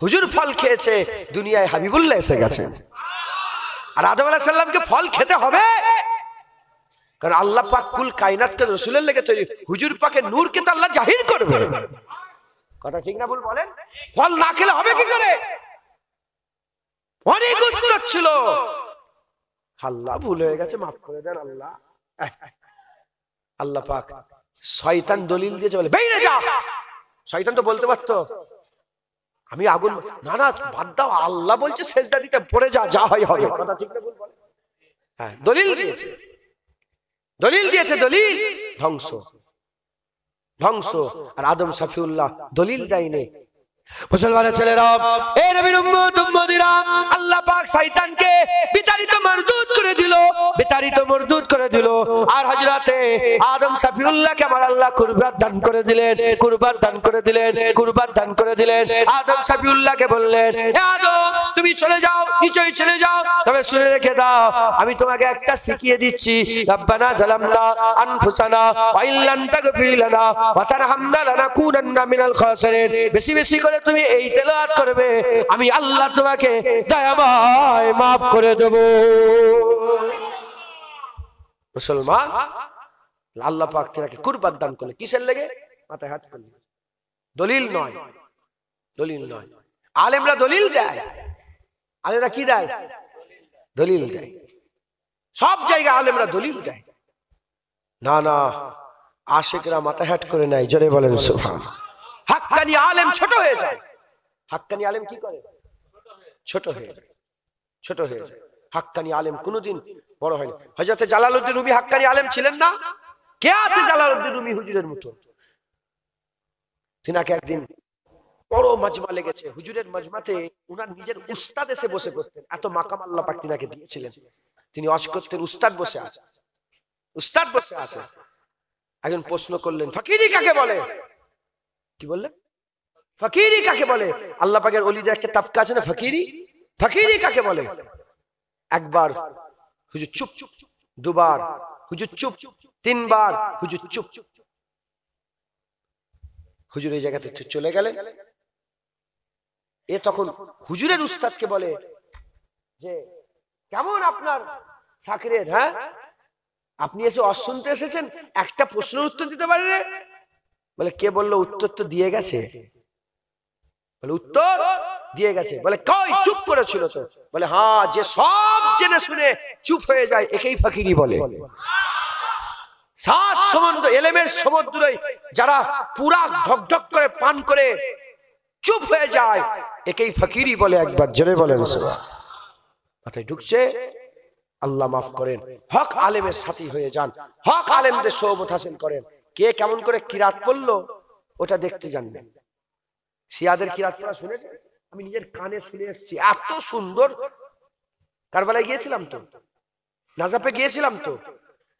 হুজুর ফল খেয়েছে, দুনিয়ায় হাবিবুল্লাহ এসে গেছে। আর আদম আলাইহিস সালামকে ফল খেতে হবে, কারণ আল্লাহ পাক কুল কায়নাতকে রাসূলের লেগে তৈরি, হুজুর পাকের নূরকে তো আল্লাহ জাহির করবে। কথা ঠিক না ভুল বলেন? ফল না খেলে হবে কি করে? অনেক উত্তর ছিল, আল্লাহ ভুল হয়ে গেছে, মাফ করে দেন আল্লাহ। আল্লাহ পাক শয়তান দলিল দিয়েছে বলে বেরিয়ে যা, শয়তান তো বলতে পারতো আমি আগুন, না না বাদ দাও, আল্লাহ বলছে সেজদা দিতে, পড়ে যা, যা হয় হবে। কথা ঠিক না ভুল বলেন? হ্যাঁ দলিল দিয়েছে, দলিল দিয়েছে, দলিল ধ্বংস, ধ্বংস। আর আদম শফিউল্লাহ দলিল দেয়নি। মুসলমানের ছেলেরা, এই নবীর উম্মত উম্মতিরা, আল্লাহ পাক শয়তানকে বিতাড়িত মরদুদ করে দিল, বিতাড়িত মরদুদ করে দিল। আর হযরতে আদম শফিউল্লাহকে আমার আল্লাহ কুরবাত দান করে দিলেন, কুরবাত দান করে দিলেন, কুরবাত দান করে দিলেন। আদম শফিউল্লাহকে বললেন, হে আদম তুমি চলে যাও, নিচেই চলে যাও, তবে শুনে রেখে দাও আমি তোমাকে একটা শিখিয়ে দিচ্ছি, রব্বানা জালামনা আনফুসানা ওয়া ইল্লাম তাগফির লানা ওয়া তারহামনা লানাকুনান্না মিনাল খাসিরিন। বেশি বেশি করে তুমি এই তেলাওয়াত করবে, আমি আল্লাহ তোমাকে দয়াময় maaf করে দেব। মুসলমান আল্লাহ পাক তোমাকে কুরবান দান করলেন, কিসের লেগে? মাথায় হাত করলেন, দলিল নয়, দলিল নয়। আলেমরা দলিল দেয়, আলেমরা কি দেয়? দলিল দেয়, সব জায়গায় আলেমরা দলিল দেয়। না না, আশিকরা মাথায় হাত করে নাই, জোরে বলেন সুবহানাল্লাহ। হাক্কানি আলেম ছোট হয়ে যায়, হাক্কানি আলেম কি করে? ছোট হয়ে যায়, ছোট হয়ে যায়। হাক্কানি আলেম কোনোদিন বড় হয়নি। হযরত জালালউদ্দিন রুমি হাক্কানি আলেম ছিলেন না? কে আছে জালালউদ্দিন রুমি হুজুরের মতো? তিনাকে একদিন বড় মাজমা লেগেছে, হুজুরের মাজমাতে উনার নিজের উস্তাদ এসে বসে করতেন, এত মাকাম আল্লাহ পাক তিনাকে দিয়েছিলেন। তিনি ওয়াজ করতেন, উস্তাদ বসে আছে, উস্তাদ বসে আছে। একজন প্রশ্ন করলেন, ফকিরি কাকে বলে? কি বললেন? ফকিরি কাকে বলে? আল্লাহ পাকের ওলিদের একটা তাবকা আছে না ফকিরি, ফকিরি কাকে বলে? একবার হুজুর চুপ, দুবার হুজুর চুপ, তিনবার হুজুর চুপ। হুজুর এই জায়গাতে চলে গেলেন। এ তখন হুজুরের উস্তাদকে বলে যে কেমন আপনার সাকিরের, হ্যাঁ আপনি এসে অশুনতে এসেছেন, একটা প্রশ্নের উত্তর দিতে পারেন? বলে কে বললো? উত্তর তো দিয়ে গেছে। বলে উত্তর দিয়ে গেছে। বলে কই চুপ করেছিল তো? বলে হ্যাঁ, যে সব জেনে শুনে চুপ হয়ে যায় একেই ফকিরি বলে। সাত সমুদ্র এলেমের সমুদ্রই যারা পুরা ঢকঢক করে পান করে চুপ হয়ে যায় একেই ফকিরি বলে। একবার জোরে বলেন সুবহানাল্লাহ। মাথায় ঢুকছে, আল্লাহ মাফ করেন, হক আলেমের সাথী হয়ে যান, হক আলেমদের সোহবত হাসিল করেন। কে কেমন করে কিরাত পড়লো ওটা দেখতে জানবেন। শিয়াদের কিরাত পড়া শুনেছেন? আমি নিজের কানে শুনে এসেছি, এত সুন্দর। কারবালায় গিয়েছিলাম তো, নাজাফে গিয়েছিলাম তো,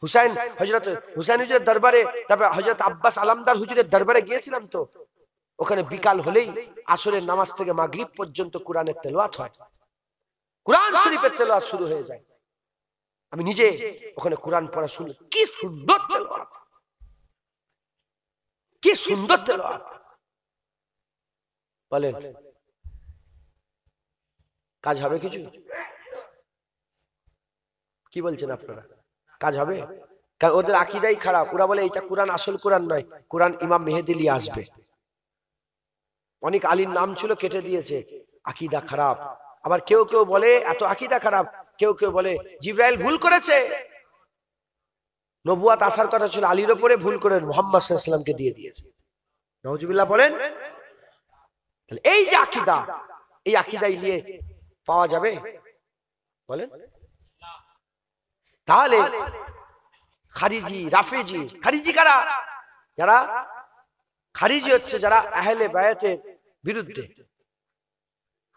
হুসাইন হযরত হুসাইন হুজুরের দরবারে, তারপর হযরত আব্বাস আলামদার হুজুরের দরবারে গিয়েছিলাম তো। ওখানে বিকাল হলেই আসরের নামাজ থেকে মাগরিব পর্যন্ত কোরআনের তেলাওয়াত হয়, কোরআন শরীফের তেলাওয়াত শুরু হয়ে যায়। আমি নিজে ওখানে কোরআন পড়া শুনি, কি সুন্দর তেলাওয়াত, কি সুন্দর তেলাওয়াত। বলেন কাজ হবে কিছু? কি বলছেন আপনারা, কাজ হবে? কারণ ওদের আকীদাই খারাপ। ওরা বলে এটা কোরআন আসল কোরআন নয়, কোরআন ইমাম মেহেদী নিয়ে আসবে। অনেক আলীর নাম ছিল, কেটে দিয়েছে, আকীদা খারাপ। আবার কেউ কেউ বলে এত আকীদা খারাপ, কেউ কেউ বলে জিবরাইল ভুল করেছে, নবুয়াত আসার কথা ছিল আলীর উপরে, ভুল করে মুহাম্মদ সাল্লাল্লাহু আলাইহি ওয়াসাল্লামকে দিয়ে দিয়েছে। নাউজুবিল্লাহ বলেন। তাহলে এই যে আকীদা, এই আকীদাই নিয়ে পাওয়া যাবে? বলেন। তাহলে খারিজি, রাফেজি, খারিজি কারা? যারা খারিজি হচ্ছে যারা আহলে বায়াতের বিরুদ্ধে,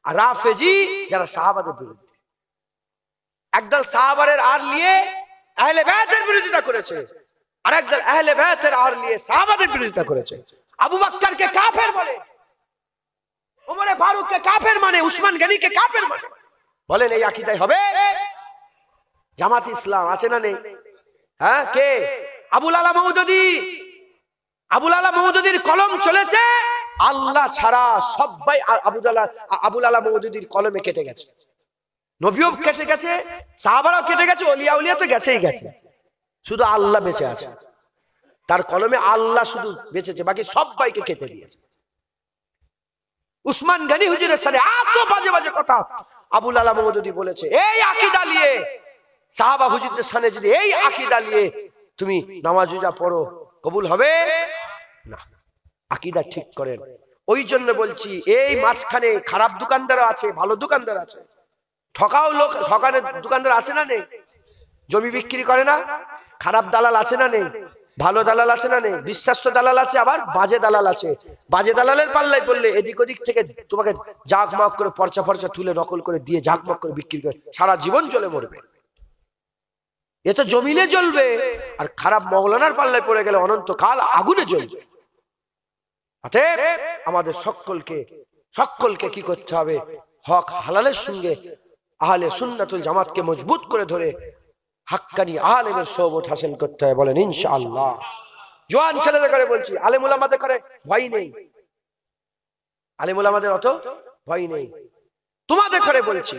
আর রাফেজি যারা সাহাবাদের বিরুদ্ধে। একদল সাহাবাদের আর নিয়ে আহলে বায়াতের বিরোধিতা করেছে, আর একদল আহলে বায়াতের আর নিয়ে সাহাবাদের বিরোধিতা করেছে। আবু বকরকে কাফের বলে, ওমর ফারুককে কাফের মানে, উসমান গনিকে কাফের মানে। বলেন এই আকীদাই হবে? জামাত ইসলাম আছে না নেই? হ্যাঁ, কে? আবুল আলা মওদুদী। আবুল আলা মওদুদীর কলম চলেছে, আল্লাহ ছাড়া সবাই আবুল আলা মওদুদীর কলমে কেটে গেছে। নবীও কেটে গেছে, সাহাবারাও কেটে গেছে, ওলিয়া উলিয়া তো গেছেই গেছে, শুধু আল্লাহ বেঁচে আছে। তার কলমে আল্লাহ শুধু বেঁচেছে, বাকি সবাইকে কেটে দিয়েছে। উসমান গনি হুজুরের সাথে এত বাজে বাজে কথা আবুল আলা মওদুদী বলেছে। এই আকীদা নিয়ে সাহাবা হুজুরদের সামনে যদি এই আকীদা নিয়ে তুমি নামাজ রোজা পড়ো, কবুল হবে না। আকীদা ঠিক করেন। ওই জন্য বলছি, এই মাঝখানে খারাপ দোকানদার আছে, ভালো দোকানদার আছে, ঠকাও লোক, ঠকানের দোকানদার আছে না নেই? জমি বিক্রি করে না, খারাপ দালাল আছে না নেই? ভালো দালাল আছে না নেই? বিশ্বাস্ত দালাল আছে, আবার বাজে দালাল আছে। বাজে দালালের পাল্লায় পড়লে এদিক ওদিক থেকে তোমাকে জাকমাক করে পর্চা ফর্চা তুলে নকল করে দিয়ে জাকমাক করে বিক্রি করে সারা জীবন চলে মরবে। এ তো জমিনে জ্বলবে, আর খারাপ মওলানার পাল্লায় পড়ে গেলে অনন্তকাল আগুনে জ্বলবে। অতএব আমাদের সকলকে কি করতে হবে? হক হালালের সঙ্গে আহলে সুন্নাতুল জামাতকে মজবুত করে ধরে হাক্কানি আলেমের সোহবত হাসিল করতে হবে। বলেন ইনশাআল্লাহ। জওয়ান ছেলেদের করে বলছি, আলেম ওলামাদের করে ভয় নেই, আলেম ওলামাদের অত ভয় নেই, তোমাদের করে বলছি।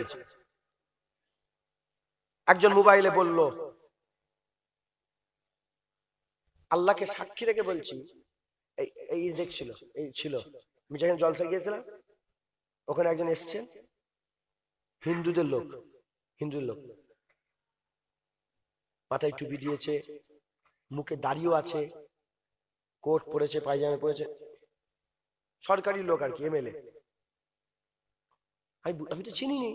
একজন মোবাইলে বলল, আল্লাহকে সাক্ষী রেখে বলছি, এই দেখছিল, এই ছিল, আমি যখন জলসা গিয়েছিলাম, ওখানে একজন এসছেন, হিন্দুদের লোক, মাথায় টুপি দিয়েছে, মুখে দাড়িও আছে, কোট পরেছে, পায়জামা পরেছে, সরকারি লোক আর কি, এমএলএ। আমি তো চিনিনি,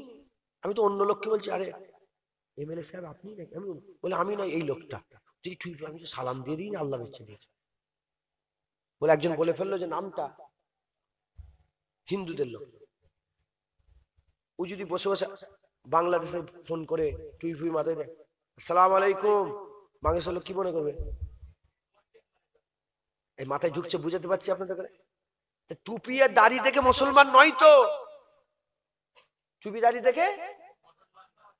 আমি তো অন্য লোককে বলছি, আরে এমএলএ সাহেব আপনি নাকি? আমি বলে আমি নয়, এই লোকটা। আমি তো সালাম দিয়ে দিই, আল্লাহ বেঁচে দিয়েছে বলে একজন বলে ফেললো যে নামটা হিন্দুদের লোক। ও যদি বসে বসে বাংলাদেশে ফোন করে টুই মাথায় দেয়, আসসালামু আলাইকুম, বাংলাদেশের লোক কি মনে করবে? এই মাথায় ঢুকছে, বুঝাতে পারছি আপনাদের। টুপি আর দাড়ি দেখে মুসলমান নয় তো, টুপি দাড়ি দেখে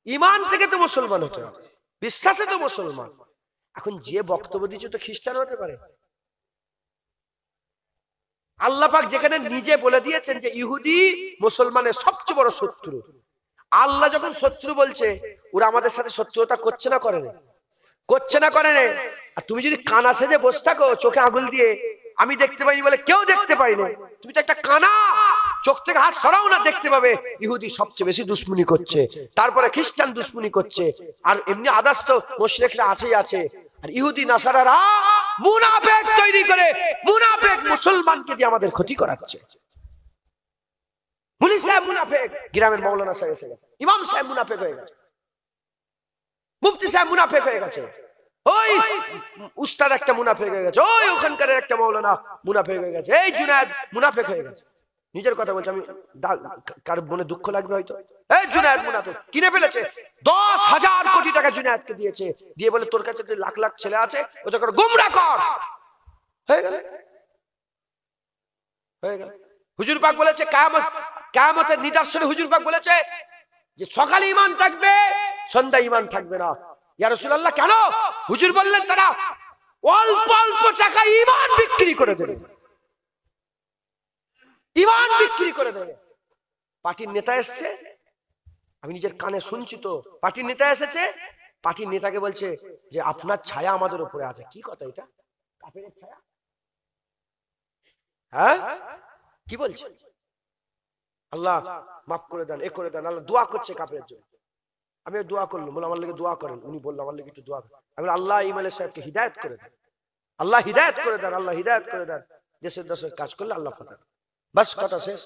ইমান থেকে তো মুসলমান হতে হবে, বিশ্বাসে তো মুসলমান। এখন যে বক্তব্য দিচ্ছে তো খ্রিস্টান হতে পারে। আল্লাহ পাক যেখানে নিজে বলে দিয়েছেন যে ইহুদি মুসলমানের সবচেয়ে বড় শত্রু, আল্লাহ যখন শত্রু বলছে, ওরা আমাদের সাথে শত্রুতা করছে না করে না? করছে না করে না? আর তুমি যদি কানা সেজে বসে থাকো চোখে আঙুল দিয়ে, আমি দেখতে পাইনি বলে কেউ দেখতে পাইনি, তুমি তো একটা কানা, চোখ থেকে হাত সরাও না, দেখতে পাবে ইহুদি সবচেয়ে বেশি দুশ্মনী করছে, তারপরে খ্রিস্টান দুশ্মনী করছে, আর এমনি আদার্স তো মুশরিকরা আছেই আছে। আর ইহুদি নাসারারা মুনাফিক তৈরি করে মুনাফিক মুসলমানকে দিয়ে আমাদের ক্ষতি করাচ্ছে। মুলি সাহেব মুনাফেক, গ্রামের মৌলানা সাহেব এসে গেছে, ইমাম সাহেব মুনাফেক হয়ে গেছে, মুফতি সাহেব মুনাফেক হয়ে গেছে, ওই উস্তাদ একটা মুনাফেক হয়ে গেছে, ওই ওখানকার একটা মৌলানা মুনাফেক হয়ে গেছে, এই জুনায়েদ মুনাফেক হয়ে গেছে। নিজের কথা বলছি, আমি কার মনে দুঃখ লাগবে হয়তো। এই জুনায়েদ মুনাফেক কিনে ফেলেছে, 10,000 কোটি টাকা জুনায়েদকে দিয়েছে, দিয়ে বলে তোর কাছে যে লাখ লাখ ছেলে আছে ওটা করে গোমরাহ কর। হয়ে গেল, হয়ে গেল। হুজুর পাক বলেছে কিয়ামতের নিদর্শনে, হুজুর পাক বলেছে যে সকালে ঈমান থাকবে, সন্ধ্যায় ঈমান থাকবে না। ইয়া রাসূলুল্লাহ কেন? হুজুর বললেন তারা অল্প অল্প টাকা ঈমান বিক্রি করে দেবে, ঈমান বিক্রি করে দেবে। পার্টির নেতা এসেছে, আমি নিজের কানে শুনছি তো, পার্টির নেতা এসেছে, পার্টির নেতাকে বলছে যে আপনার ছায়া আমাদের উপরে আছে। কি কথা এটা? কাফেরের ছায়া? হ্যাঁ, কি বলছে? আল্লাহ মাফ করে দেন, এ করে দেন। আল্লাহ দোয়া করছে কাফেরের জন্য। আমি দোয়া করলাম, বলে আমার লেগে দোয়া করেন। উনি বললো আমার লেগে একটু দোয়া করেন। আমি আল্লাহ ইমাম সাহেবকে হিদায়াত করে দেন, আল্লাহ হিদায়াত করে দেন, আল্লাহ হিদায়াত করে দেন। দেশের দেশের কাজ করলে আল্লাহ কথা, বাস কথা শেষ।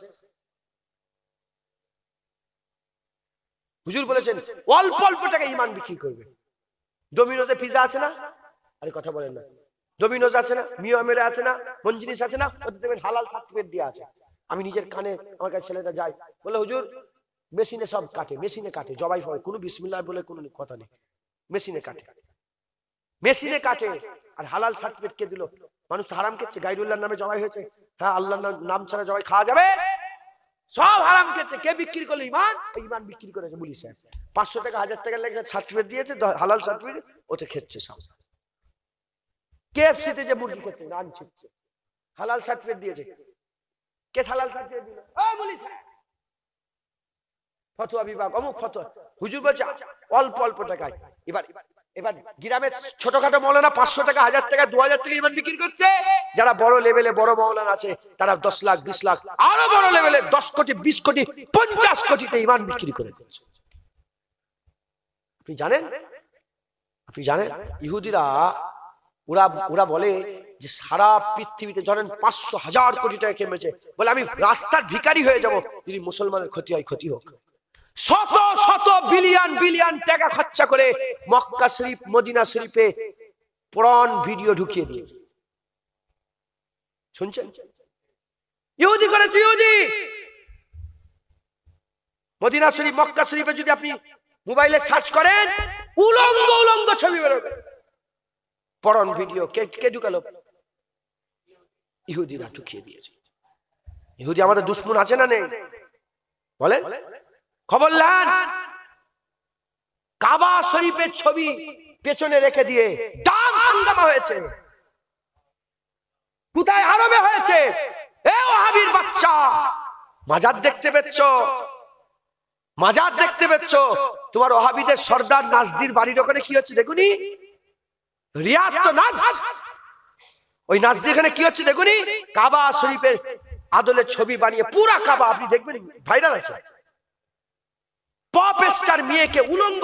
হুজুর বলেছেন অল্প অল্প টাকা ঈমান বিক্রি করবে। ডোমিনোজে পিজা আছে না? আরে কথা বলেন না। ডোমিনোজ আছে না, মিয়ামের আছে না, মঞ্জিনিস আছে না, ওদের দেখবেন হালাল সার্টিফিকেট দিয়ে আছে। আমি নিজের কানে, আমার কাছে ছেলেটা যায়, বলে হুজুর মেশিনে সব কাটে, মেশিনে কাটে, জবাই হয়, কোনো বিসমিল্লাহ বলে কোনো কথা নেই, মেশিনে কাটে, মেশিনে কাটে। আর হালাল সার্টিফিকেট কে দিল? মানুষ হারাম খেচ্ছে, গায়রুল্লাহর নামে জবাই হয়েছে। হ্যাঁ, আল্লাহর নাম ছাড়া জবাই খাওয়া যাবে? সব হারাম খেচ্ছে। কে বিক্রি করলো? ঈমান। ঈমান বিক্রি করেছে মুলি সাহেব। 500 টাকা 1000 টাকা লেগে সার্টিফিকেট দিয়েছে, হালাল সার্টিফিকেট, ওতে খেচ্ছে সব। কেএফসিতে যে মুরগি খেচ্ছে, রান ছিটছে, হালাল সার্টিফিকেট দিয়েছে। কে হালাল সার্টিফিকেট দিল? ওই মুলি সাহেব। ফতোয়া বিভাগ, অমুক ফতোয়া। হুজুর বলছে অল্প অল্প টাকায়। এবার গ্রামের ছোটখাটো মৌলানা 500 টাকা 1000 টাকা 2000 টাকা ঈমান বিক্রি করছে। যারা বড় লেভেলে বড় মৌলানা আছে তারা 10 লাখ 20 লাখ, আরো বড় লেভেলে 10 কোটি 20 কোটি 50 কোটিতে ঈমান বিক্রি করে দিচ্ছে। আপনি জানেন, আপনি জানেন ইহুদিরা ওরা বলে যে সারা পৃথিবীতে ধরেন 500,000 কোটি টাকা কেমেছে, বলে আমি রাস্তার ভিখারি হয়ে যাব যদি মুসলমানের ক্ষতি হয়, ক্ষতি হোক। শত শত বিলিয়ন বিলিয়ন টাকা খরচা করে মক্কা শরীফ মদিনা শরীফে পুরান ভিডিও ঢুকিয়ে দিয়েছে। শুনছেন? ইহুদি করেছে, ইহুদি। মদিনা শরীফ মক্কা শরীফে যদি আপনি মোবাইলে সার্চ করেন, উলঙ্গ উলঙ্গ ছবি বেরোবে, পুরান ভিডিও। কে ঢুকালো? ইহুদিরা ঢুকিয়ে দিয়েছে। ইহুদি আমাদের দুশ্মন আছে না নেই? বলেন, খবর নেন। কাবা শরীফের ছবি পেছনে রেখে দিয়ে ডান্স হাঙ্গামা হয়েছে। কোথায়? আরবে হয়েছে। এ ওহাবির বাচ্চা, মাজার দেখতে পেচ্ছ? মাজার দেখতে পেচ্ছ? তোমার ওহাবিদের সর্দার নাজদির বাড়ির ওখানে কি হচ্ছে দেখুনি? রিয়াদ তো নাজ, ওই নাজদির এখানে কি হচ্ছে দেখুনি? কাবা শরীফের আদলের ছবি বানিয়ে পুরা কাবা আপনি দেখবেন, ভাইরাল আছে। পপ স্টার মেয়েকে উলঙ্গ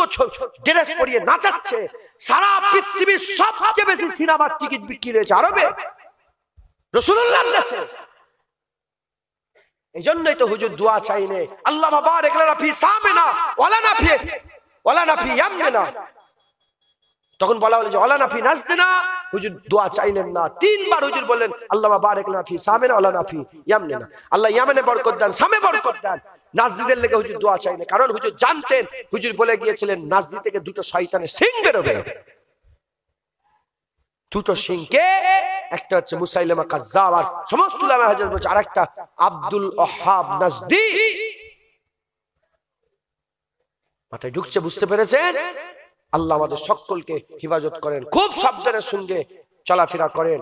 ড্রেস পরিয়ে নাচাচ্ছে। সারা পৃথিবীর সবচেয়ে বেশি সিনেমার টিকিট বিক্রি হয়েছে আরবে, রাসূলুল্লাহর দেশে। এই জন্যই তো হুজুর দোয়া চাইনে, আল্লাহ বারিক লানা ফি সামিনা ওয়ালা না ফি ইয়ামনা। তখন বলা হলো যে ওয়ালা না ফি নাজদিনা, হুজুর দোয়া চাইলেন না। 3 বার হুজুর বললেন আল্লাহ বারিক লানা ফি সামিনা ওয়ালা না ফি ইয়ামনা। আল্লাহ ইয়ামানে বরকত দেন, সামে বরকত দেন। নাজদিদের লেগে হুজুর দোয়া চাইলেন, কারণ হুজুর জানতেন, হুজুর বলে গিয়েছিলেন নাজদি থেকে 2টো শয়তানের সিং বেরোবে। 2টো সিংকে, একটা হচ্ছে মুসাইলামা কাজ্জাব, আর সমস্ত উলামা হাদিস বলছে আরেকটা আব্দুল ওহাব নাজদি। মাথায় ঢুকছে? বুঝতে পেরেছেন? আল্লাহ আমাদের সকলকে হেফাজত করেন। খুব সাবধানের সঙ্গে চলাফেরা করেন।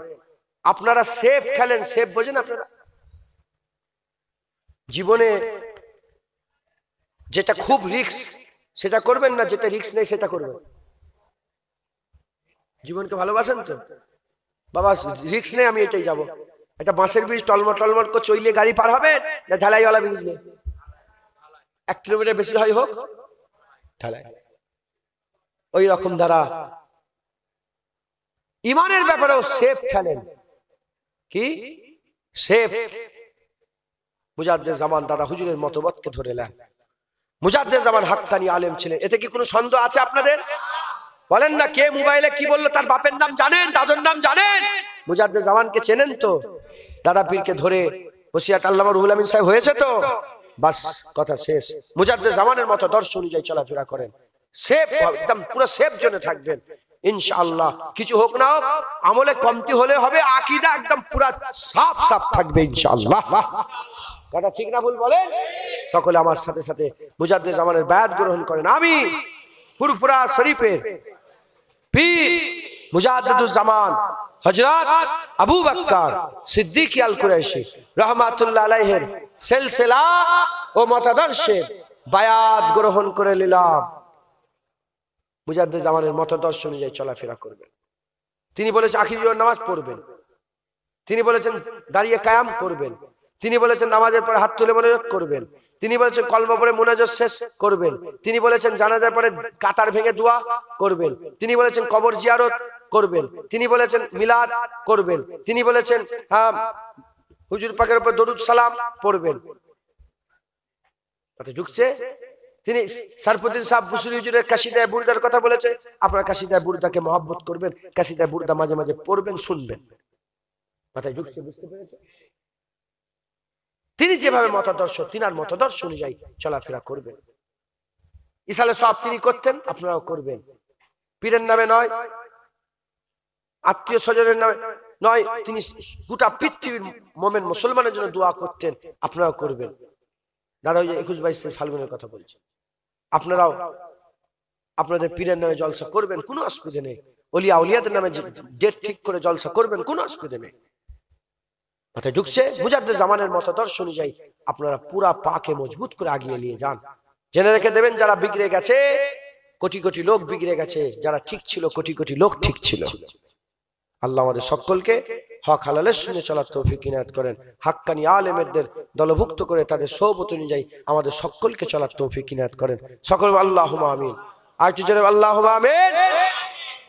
আপনারা সেফ খেলেন, সেফ বোঝেন আপনারা? জীবনে যেটা খুব রিস্ক সেটা করবেন না, যেটা রিস্ক নেই সেটা করবেন। জীবনকে ভালোবাসেন তো? বাবা রিস্ক নেই, আমি এটাই যাব। একটা বাঁশের ব্রিজ টলমট টলমট করে চইলে গাড়ি পার হবে না ঢালাইওয়ালা ব্রিজ নেই? 1 কিলোমিটার বেশি হয় হোক ঢালাই। ওই রকম দ্বারা ইমানের ব্যাপারেও সেফ খেলেন। কি সেফ? মুজাদ্দেদ জামান দাদা হুজুরের মতবাদকে ধরে নেন। মুজাদ্দেদ জামান হাক্কানি আলেম ছিলেন, এতে কি কোনো সন্দেহ আছে আপনাদের? বলেন না, কে মোবাইলে কি বললো তার বাপের নাম জানেন, দাদুর নাম জানেন? মুজাদ্দেদ জামানকে চেনেন তো? দাদা পীরকে ধরে বসিয়াত আল্লামা রুহুল আমিন সাহেব হয়েছে তো, বাস কথা শেষ। মুজাদ্দেদ জামানের মতো দর্শ অনুযায়ী চলাফেরা করেন, সেফ, একদম পুরো সেফ জোনে থাকবেন ইনশাআল্লাহ। কিছু হোক না হোক, আমলে কমতি হলে হবে, আকীদা একদম পুরো সাফ সাফ থাকবে ইনশাআল্লাহ। কথা ঠিক না ভুল বলেন? সকলে আমার সাথে সাথে মুজাদ্দেদ জামানের বায়াত গ্রহণ করেন। আমি ফুরফুরা শরীফের পীর মুজাদ্দেদুজ জামান হযরত আবু বকর সিদ্দিক আল কুরাইশি রাহমাতুল্লাহ আলাইহির সিলসিলা ও মতাদর্শে বায়াত গ্রহণ করে নিলাম। মুজাদ্দেদ জামানের মতাদর্শ অনুযায়ী চলাফেরা করবেন। তিনি বলেছেন আখির নামাজ পড়বেন, তিনি বলেছেন দাঁড়িয়ে কায়াম করবেন, তিনি বলেছেন নামাজের পরে হাত তুলে মোনাজাত করবেন, তিনি বলেছেন কলমা পড়ে মোনাজাত শেষ করবেন, তিনি বলেছেন জানাজার পরে কাতার ভেঙে দোয়া করবেন, তিনি বলেছেন কবর জিয়ারত করবেন, তিনি বলেছেন মিলাদ করবেন, তিনি বলেছেন হুজুর পাকের উপর দরুদ সালাম পড়বেন। কথা ঢুকছে? তিনি সারফুদ্দিন সাহেব বুসরি হুজুরের কাসিদায়ে বুরদার কথা বলেছে, আপনারা কাসিদায়ে বুরদাকে মহব্বত করবেন, কাসিদায়ে বুরদা মাঝে মাঝে পড়বেন, শুনবেন। কথা ঢুকছে? বুঝতে পেরেছে? তিনি যেভাবে মতাদর্শ, তিনার মতাদর্শ অনুযায়ী চলাফেরা করবেন। ইসালে সব তিনি করতেন, আপনারাও করবেন। পীরের নামে নয়, আত্মীয় স্বজনের নামে নয়, তিনি গোটা পৃথিবীর মোমেন মুসলমানের জন্য দোয়া করতেন, আপনারাও করবেন। দাদা ওই যে 21-22 ফাল্গুনের কথা বলছি, আপনারাও আপনাদের পীরের নামে জলসা করবেন, কোনো অসুবিধা নেই। ওলিয়া আউলিয়াদের নামে ডেট ঠিক করে জলসা করবেন, কোনো অসুবিধা নেই। মাথায় ঢুকছে? মুজাদ্দেদ জামানের মতাদর্শ অনুযায়ী আপনারা পুরা পাকে মজবুত করে আগিয়ে নিয়ে যান। জেনে রেখে দেবেন, যারা বিগড়ে গেছে কোটি কোটি লোক বিগড়ে গেছে, যারা ঠিক ছিল কোটি কোটি লোক ঠিক ছিল। আল্লাহ আমাদের সকলকে হক হালালের সঙ্গে চলার তৌফিক ইনায়াত করেন। হাক্কানি আলেমদের দলভুক্ত করে তাদের সোহবত অনুযায়ী আমাদের সকলকে চলার তৌফিক ইনায়াত করেন। সকল আল্লাহুম্মা আমিন। আর কি জোরে আল্লাহুম্মা আমিন।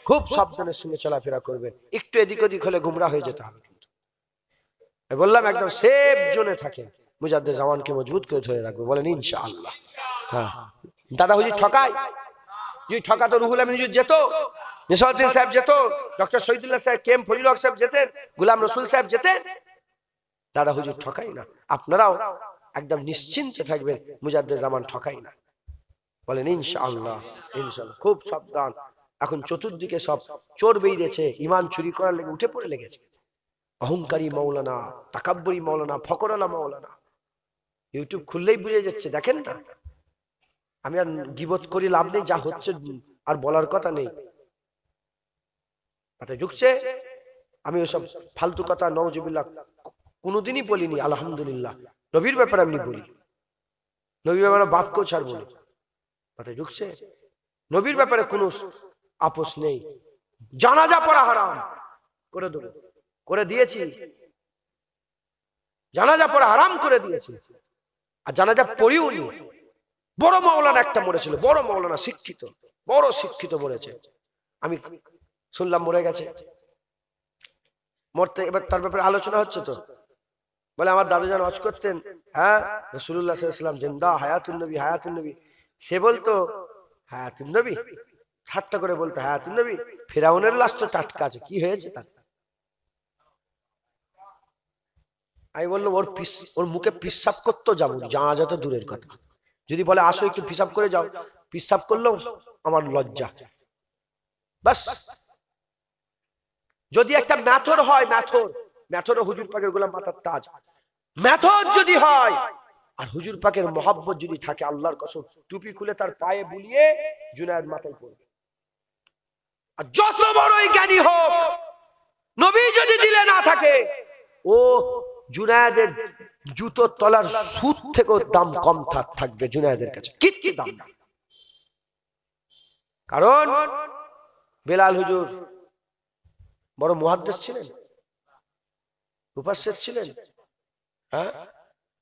খুব সাবধানের সঙ্গে চলাফেরা করবেন, একটু এদিক ওদিক হলে গুমরা হয়ে যেতে হবে। বললাম একদম সেফ জোনে থাকেন, মুজাদ্দেদ জামানকে মজবুত করে ধরে রাখবে, বলেন ইনশাআল্লাহ। হ্যাঁ, দাদা হুজুর ঠকায়, যদি ঠকাতো রুহুল আমিন হুজুর যেত, নেসাউদ্দিন সাহেব যেত, ডক্টর শহীদুল্লাহ সাহেব, কেএম ফজলুল হক সাহেব যেতেন, গোলাম রসুল সাহেব যেতেন। দাদা হুজুর ঠকাই না, আপনারাও একদম নিশ্চিন্তে থাকবেন, মুজাদ্দেদ জামান ঠকাই না, বলেন ইনশাআল্লাহ। ইনশাআল্লাহ। খুব সাবধান, এখন চতুর্দিকে সব চোর বেরিয়েছে, ইমান চুরি করার লেগে উঠে পড়ে লেগেছে। অহংকারী মৌলানা, তাকাব্বুরি মৌলানা, ফকরালা মৌলানা, ইউটিউব খুললেই বুঝে যাচ্ছে। দেখেন না, আমি আর গীবত করি লাভ নেই, যা হচ্ছে আর বলার কথা নেই। ঢুকছে? আমি ওসব ফালতু কথা নওজুবিল্লাহ কোনোদিনই বলিনি, আলহামদুলিল্লাহ। নবীর ব্যাপারে আমি বলি, নবীর ব্যাপারে বাপকেও ছাড়বো না। মাথায় ঢুকছে? নবীর ব্যাপারে কোনো আপোষ নেই। জানাজা পড়া হারাম করে দেবো, করে দিয়েছি, জানাজা পড়া হারাম করে দিয়েছি, আর জানাজা পড়িও নি। বড় মাওলানা একটা মরেছিল, বড় মাওলানা, শিক্ষিত, বড় শিক্ষিত মরেছে, আমি শুনলাম মরে গেছে। মরতে এবার তার ব্যাপারে আলোচনা হচ্ছে তো, বলে আমার দাদু যান ওয়াজ করতেন, হ্যাঁ রাসূলুল্লাহ সাল্লাল্লাহু আলাইহি ওয়াসাল্লাম জিন্দা, হায়াতুন নবী, হায়াতুন নবী। সে বলতো হায়াতুন নবী, ঠাট্টা করে বলতো হায়াতুন নবী, ফিরাউনের লাশ তো টাটকা আছে, কি হয়েছে তার? আমি বললাম ওর মুখে পিসাব করতো যাবো, জানা যেত দূরের কথা, যদি বলে আসো একটু পিসাব করে যাও, পিসাব করলেও আমার লজ্জা। বাস, যদি একটা ম্যাথর হয়, ম্যাথরও হুজুর পাকের গোলাম মাথার তাজ, ম্যাথর যদি হয় আর হুজুর পাকের মহব্বত যদি থাকে, আল্লাহর কসম টুপি খুলে তার পায়ে বুলিয়ে জুনায়েদ মাথায় পড়বে। আর যত বড়ই জ্ঞানী হোক, নবী যদি দিলে না থাকে, ও জুনায়েদের জুতোর তলার সুদ থেকেও দাম কম থাকবে জুনায়েদের কাছে, কিচ্ছু দাম না। কারণ বেলাল হুজুর বড় মুহাদ্দিস ছিলেন, মুফাসসির ছিলেন। হ্যাঁ,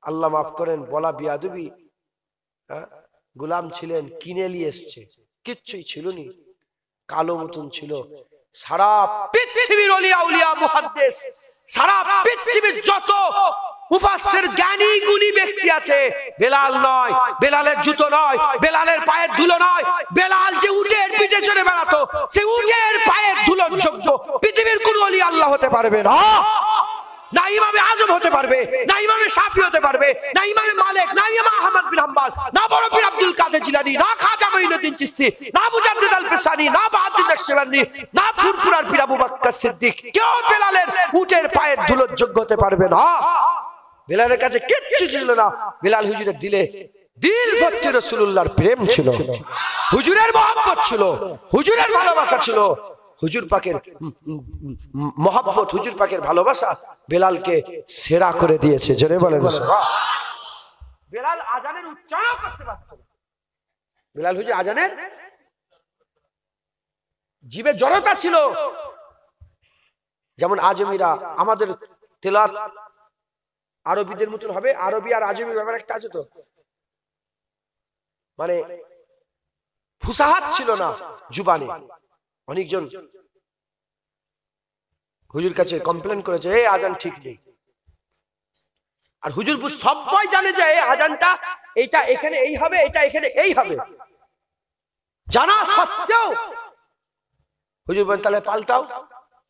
আল্লাহ মাফ করেন, বলা বিয়াদবি, হ্যাঁ, গোলাম ছিলেন, কিনে নিয়ে এসছে, কিচ্ছুই ছিল নি, কালো মতন ছিল। সারা পৃথিবীর ওলিয়া উলিয়া মুহাদ্দিস, সারা পৃথিবীর যত মুফাসসির জ্ঞানী গুণী ব্যক্তি আছে, বেলাল নয়, বেলালের জুতো নয়, বেলালের পায়ের ধুলো নয়, বেলাল যে উটের পিঠে চড়ে বেড়াতো সেই উটের পায়ের ধুলোর যোগ্য পৃথিবীর কোন ওলি আল্লাহ হতে পারবে না। না ইমামে আজম হতে পারবে, না ইমামে শাফি হতে পারবে, না ইমামে মালিক, না ইমাম আহমদ বিন হাম্বল, না বড় পীর আব্দুল কাদের জিলানী, না খাজা মঈনুদ্দিন চিশতি, না মুজাদ্দিদ আল ফিসানি, না বাহাউদ্দিন নকশবন্দি, না ফুরফুরার পীর আবু বকর সিদ্দিক, কেউ বেলালের উটের পায়ের ধুলোর যোগ্য হতে পারবে না। বেলালের কাছে কিচ্ছু ছিল না, বেলাল হুজুরের দিলে দিল ভর্তি রাসূলুল্লাহর প্রেম ছিল, হুজুরের মহব্বত ছিল, হুজুরের ভালোবাসা ছিল। হুজুর পাকের মহব্বত, হুজুর পাকের ভালোবাসা বেলালকে সেরা করে দিয়েছে। জোরে বলেন সুবহানাল্লাহ। বেলাল আজানের উচ্চারণ করতে পারত না, বেলাল হুজুর আজানের জিভে জড়তা ছিল। যেমন আজমিরা আমাদের তেলাওয়াত আরবিদের মতন হবে, আরবি আর আজমি ব্যাপার একটা আছে তো, মানে ফুসাহাত ছিল না জুবানে। অনেকজন হুজুর কাছে কমপ্লেন করেছে এই আজান ঠিক নেই, আর হুজুর সবাই জানে যে এই আজানটা এইটা এখানে এই হবে, এটা এখানে এই হবে, জানা সত্ত্বেও হুজুর বলেন তাহলে পাল্টাও।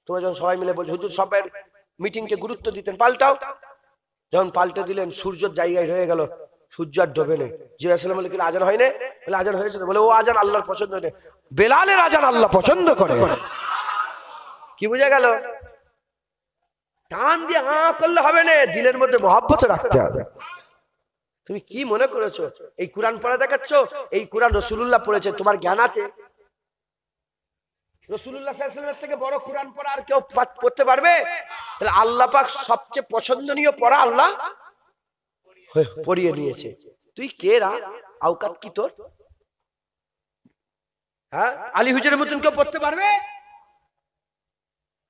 তোমরা যখন সবাই মিলে বলছো, হুজুর সবাই মিটিংকে গুরুত্ব দিতেন, পাল্টাও। যখন পাল্টে দিলেন সূর্যের জায়গায় হয়ে গেল, সূর্য আর ডোবে নেই। জিজ্ঞাসা বলে কি আজান হয় না? বলে আজান হয়েছে, বলে ও আজান আল্লাহর পছন্দ নেই, বেলালের আজান আল্লাহ পছন্দ করে। কি বুঝা গেল? টান দিয়ে হা করলে হবে না, দিলের মধ্যে মহব্বত রাখতে হবে। তুমি কি মনে করেছো এই কোরআন পড়া দেখাচ্ছ? এই কোরআন রাসূলুল্লাহ পড়েছে, তোমার জ্ঞান আছে? রাসূলুল্লাহ সাল্লাল্লাহু আলাইহি ওয়াসাল্লামের থেকে বড় কোরআন পড়া আর কেউ পড়তে পারবে? তাহলে আল্লাহ পাক সবচেয়ে পছন্দনীয় পড়া আল্লাহ পড়িয়ে নিয়েছে। তুই কে রা? আওকাত কি তোর? হ্যাঁ, আলী হুজুরের মতন কেউ পড়তে পারবে?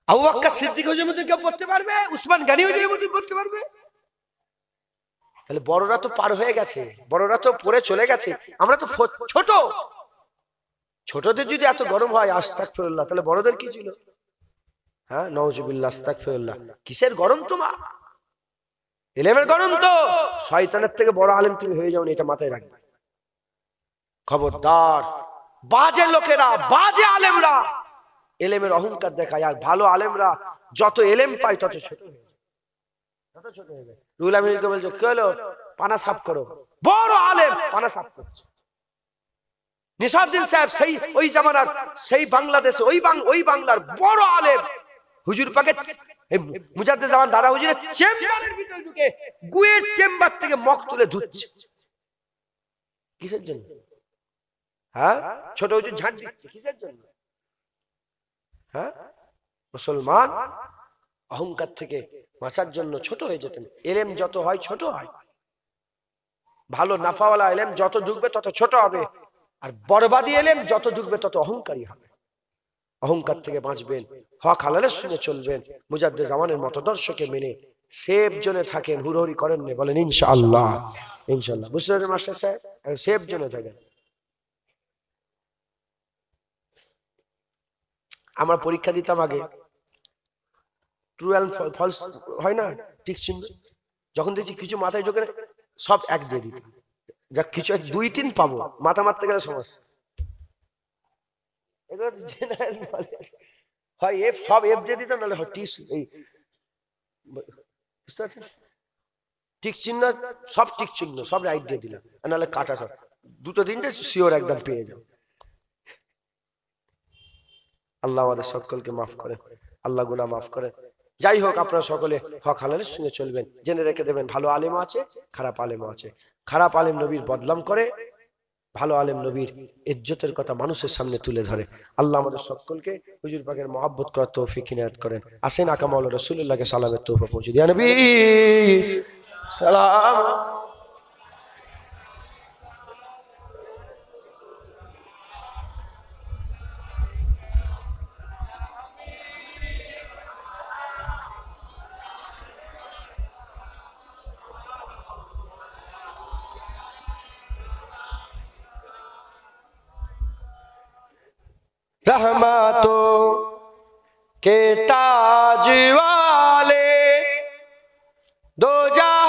আবু বকর সিদ্দিক হুজুরের মতন কেউ পড়তে পারবে? উসমান গনি হুজুরের মতন পড়তে পারবে? তাহলে বড়রা তো পার হয়ে গেছে, বড়রা তো পড়ে চলে গেছে, আমরা তো ছোট। ছোটদের যদি এত গরম হয় আস্তাগফিরুল্লাহ, তাহলে বড়দের কি ছিল? হ্যাঁ, নাউজুবিল্লাহ, আস্তাগফিরুল্লাহ। কিসের গরম তোমার? ইলমের গরম তো। শয়তানের থেকে বড় আলেম তুমি হয়ে যাও না, এটা মাথায় রাখবে। খবরদার, বাজে লোকেরা, বাজে আলেমরা ইলমের অহংকার দেখায়, আর ভালো আলেমরা যত ইলম পায় তত ছোট হয়ে যায়, তত ছোট হয়ে যায়। রুহুল আমিনকে বলছে কি হলো? পানা সাফ করো। বড় আলেম পানা সাফ করছে। নিসারউদ্দিন সাহেব সেই ওই জামানার, সেই বাংলাদেশে ওই বাংলার বড় আলেম, হুজুর পাকে মুজাদ্দিদ জামান দাদা হুজুরের চেম্বারের ভিতরে ঢুকে গুয়ের চেম্বার থেকে মগ তুলে ধুচ্ছে। কিসের জন্য? হ্যাঁ, ছোট হুজুর ঝাঁট দিচ্ছে কিসের জন্য? হ্যাঁ, মুসলমান অহংকার থেকে বাঁচার জন্য ছোট হয়ে যেতেন। ইলম যত হয় ছোট হয়, ভালো নাফাওয়ালা ইলম যত ঢুকবে তত ছোট হবে, আর বরবাদি ইলম যত ঢুকবে তত অহংকারী হবে। অহংকার থেকে বাঁচবেন, হক হালালের শুনে চলবেন, মুজাদ্দিদ জামানের মতদর্শকে মেনে সেফ জোনে থাকেন, হুড়হুড়ি করেন না, বলেন ইনশাআল্লাহ। ইনশাআল্লাহ বুঝলেন মাস্টার সাহেব? সেফ জোনে থাকেন। আমরা পরীক্ষা দিতাম আগে, ট্রু অ্যান্ড ফলস হয় না, ঠিক চিহ্ন। যখন দেখছি কিছু মাথায় ঢোকে না, সব এক দিয়ে দিতাম, যা কিছু 2-3 পাবো, মাথা মারতে গেলে সমস্যা। এগুলো জেনারেল নলেজ হয়, এফ সব এফ দিয়ে দিতাম, নাহলে হয় টিস, এই বুঝতে পারছেন? ঠিক চিহ্ন সব, ঠিক চিহ্ন সব রাইট দিয়ে দিলাম, নাহলে কাটা সব 2-3টে শিওর একদম পেয়ে যাও। আল্লাহ আমাদের সকলকে মাফ করে, আল্লাহ গুনাহ মাফ করে। যাই হোক, আপনারা সকলে হক হালালের সঙ্গে চলবেন, জেনে রেখে দেবেন ভালো আলেমও আছে, খারাপ আলেমও আছে। খারাপ আলেম নবীর বদনাম করে, ভালো আলেম নবীর ইজ্জতের কথা মানুষের সামনে তুলে ধরে। আল্লাহ আমাদের সকলকে হুজুর পাকের মহব্বত করার তৌফিক ইনায়াত করেন। আসেন আকা মাওলানা রাসূলুল্লাহকে সালামের তোহফা পৌঁছে দিই। নবী সালাম। रहमतों के ताज वाले दो जहां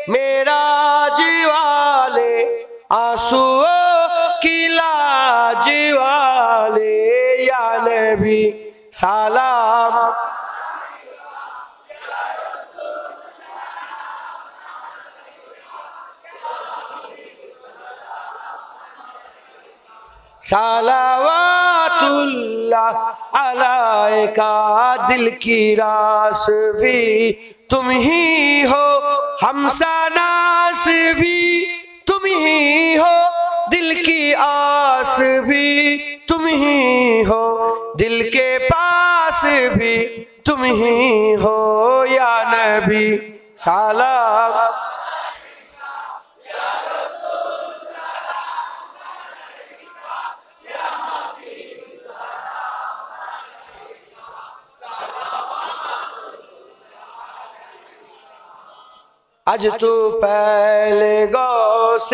मेराज वाले, आंसुओं की लाज वाले, या नबी सलाम। सलावातुल्लाह अलैका, दिल की रास भी तुम ही हो, हमसनास भी तुम ही हो, दिल की आस भी तुम ही हो, दिल के पास भी तुम ही हो, या नबी सलाम। आज तू पहले गौ से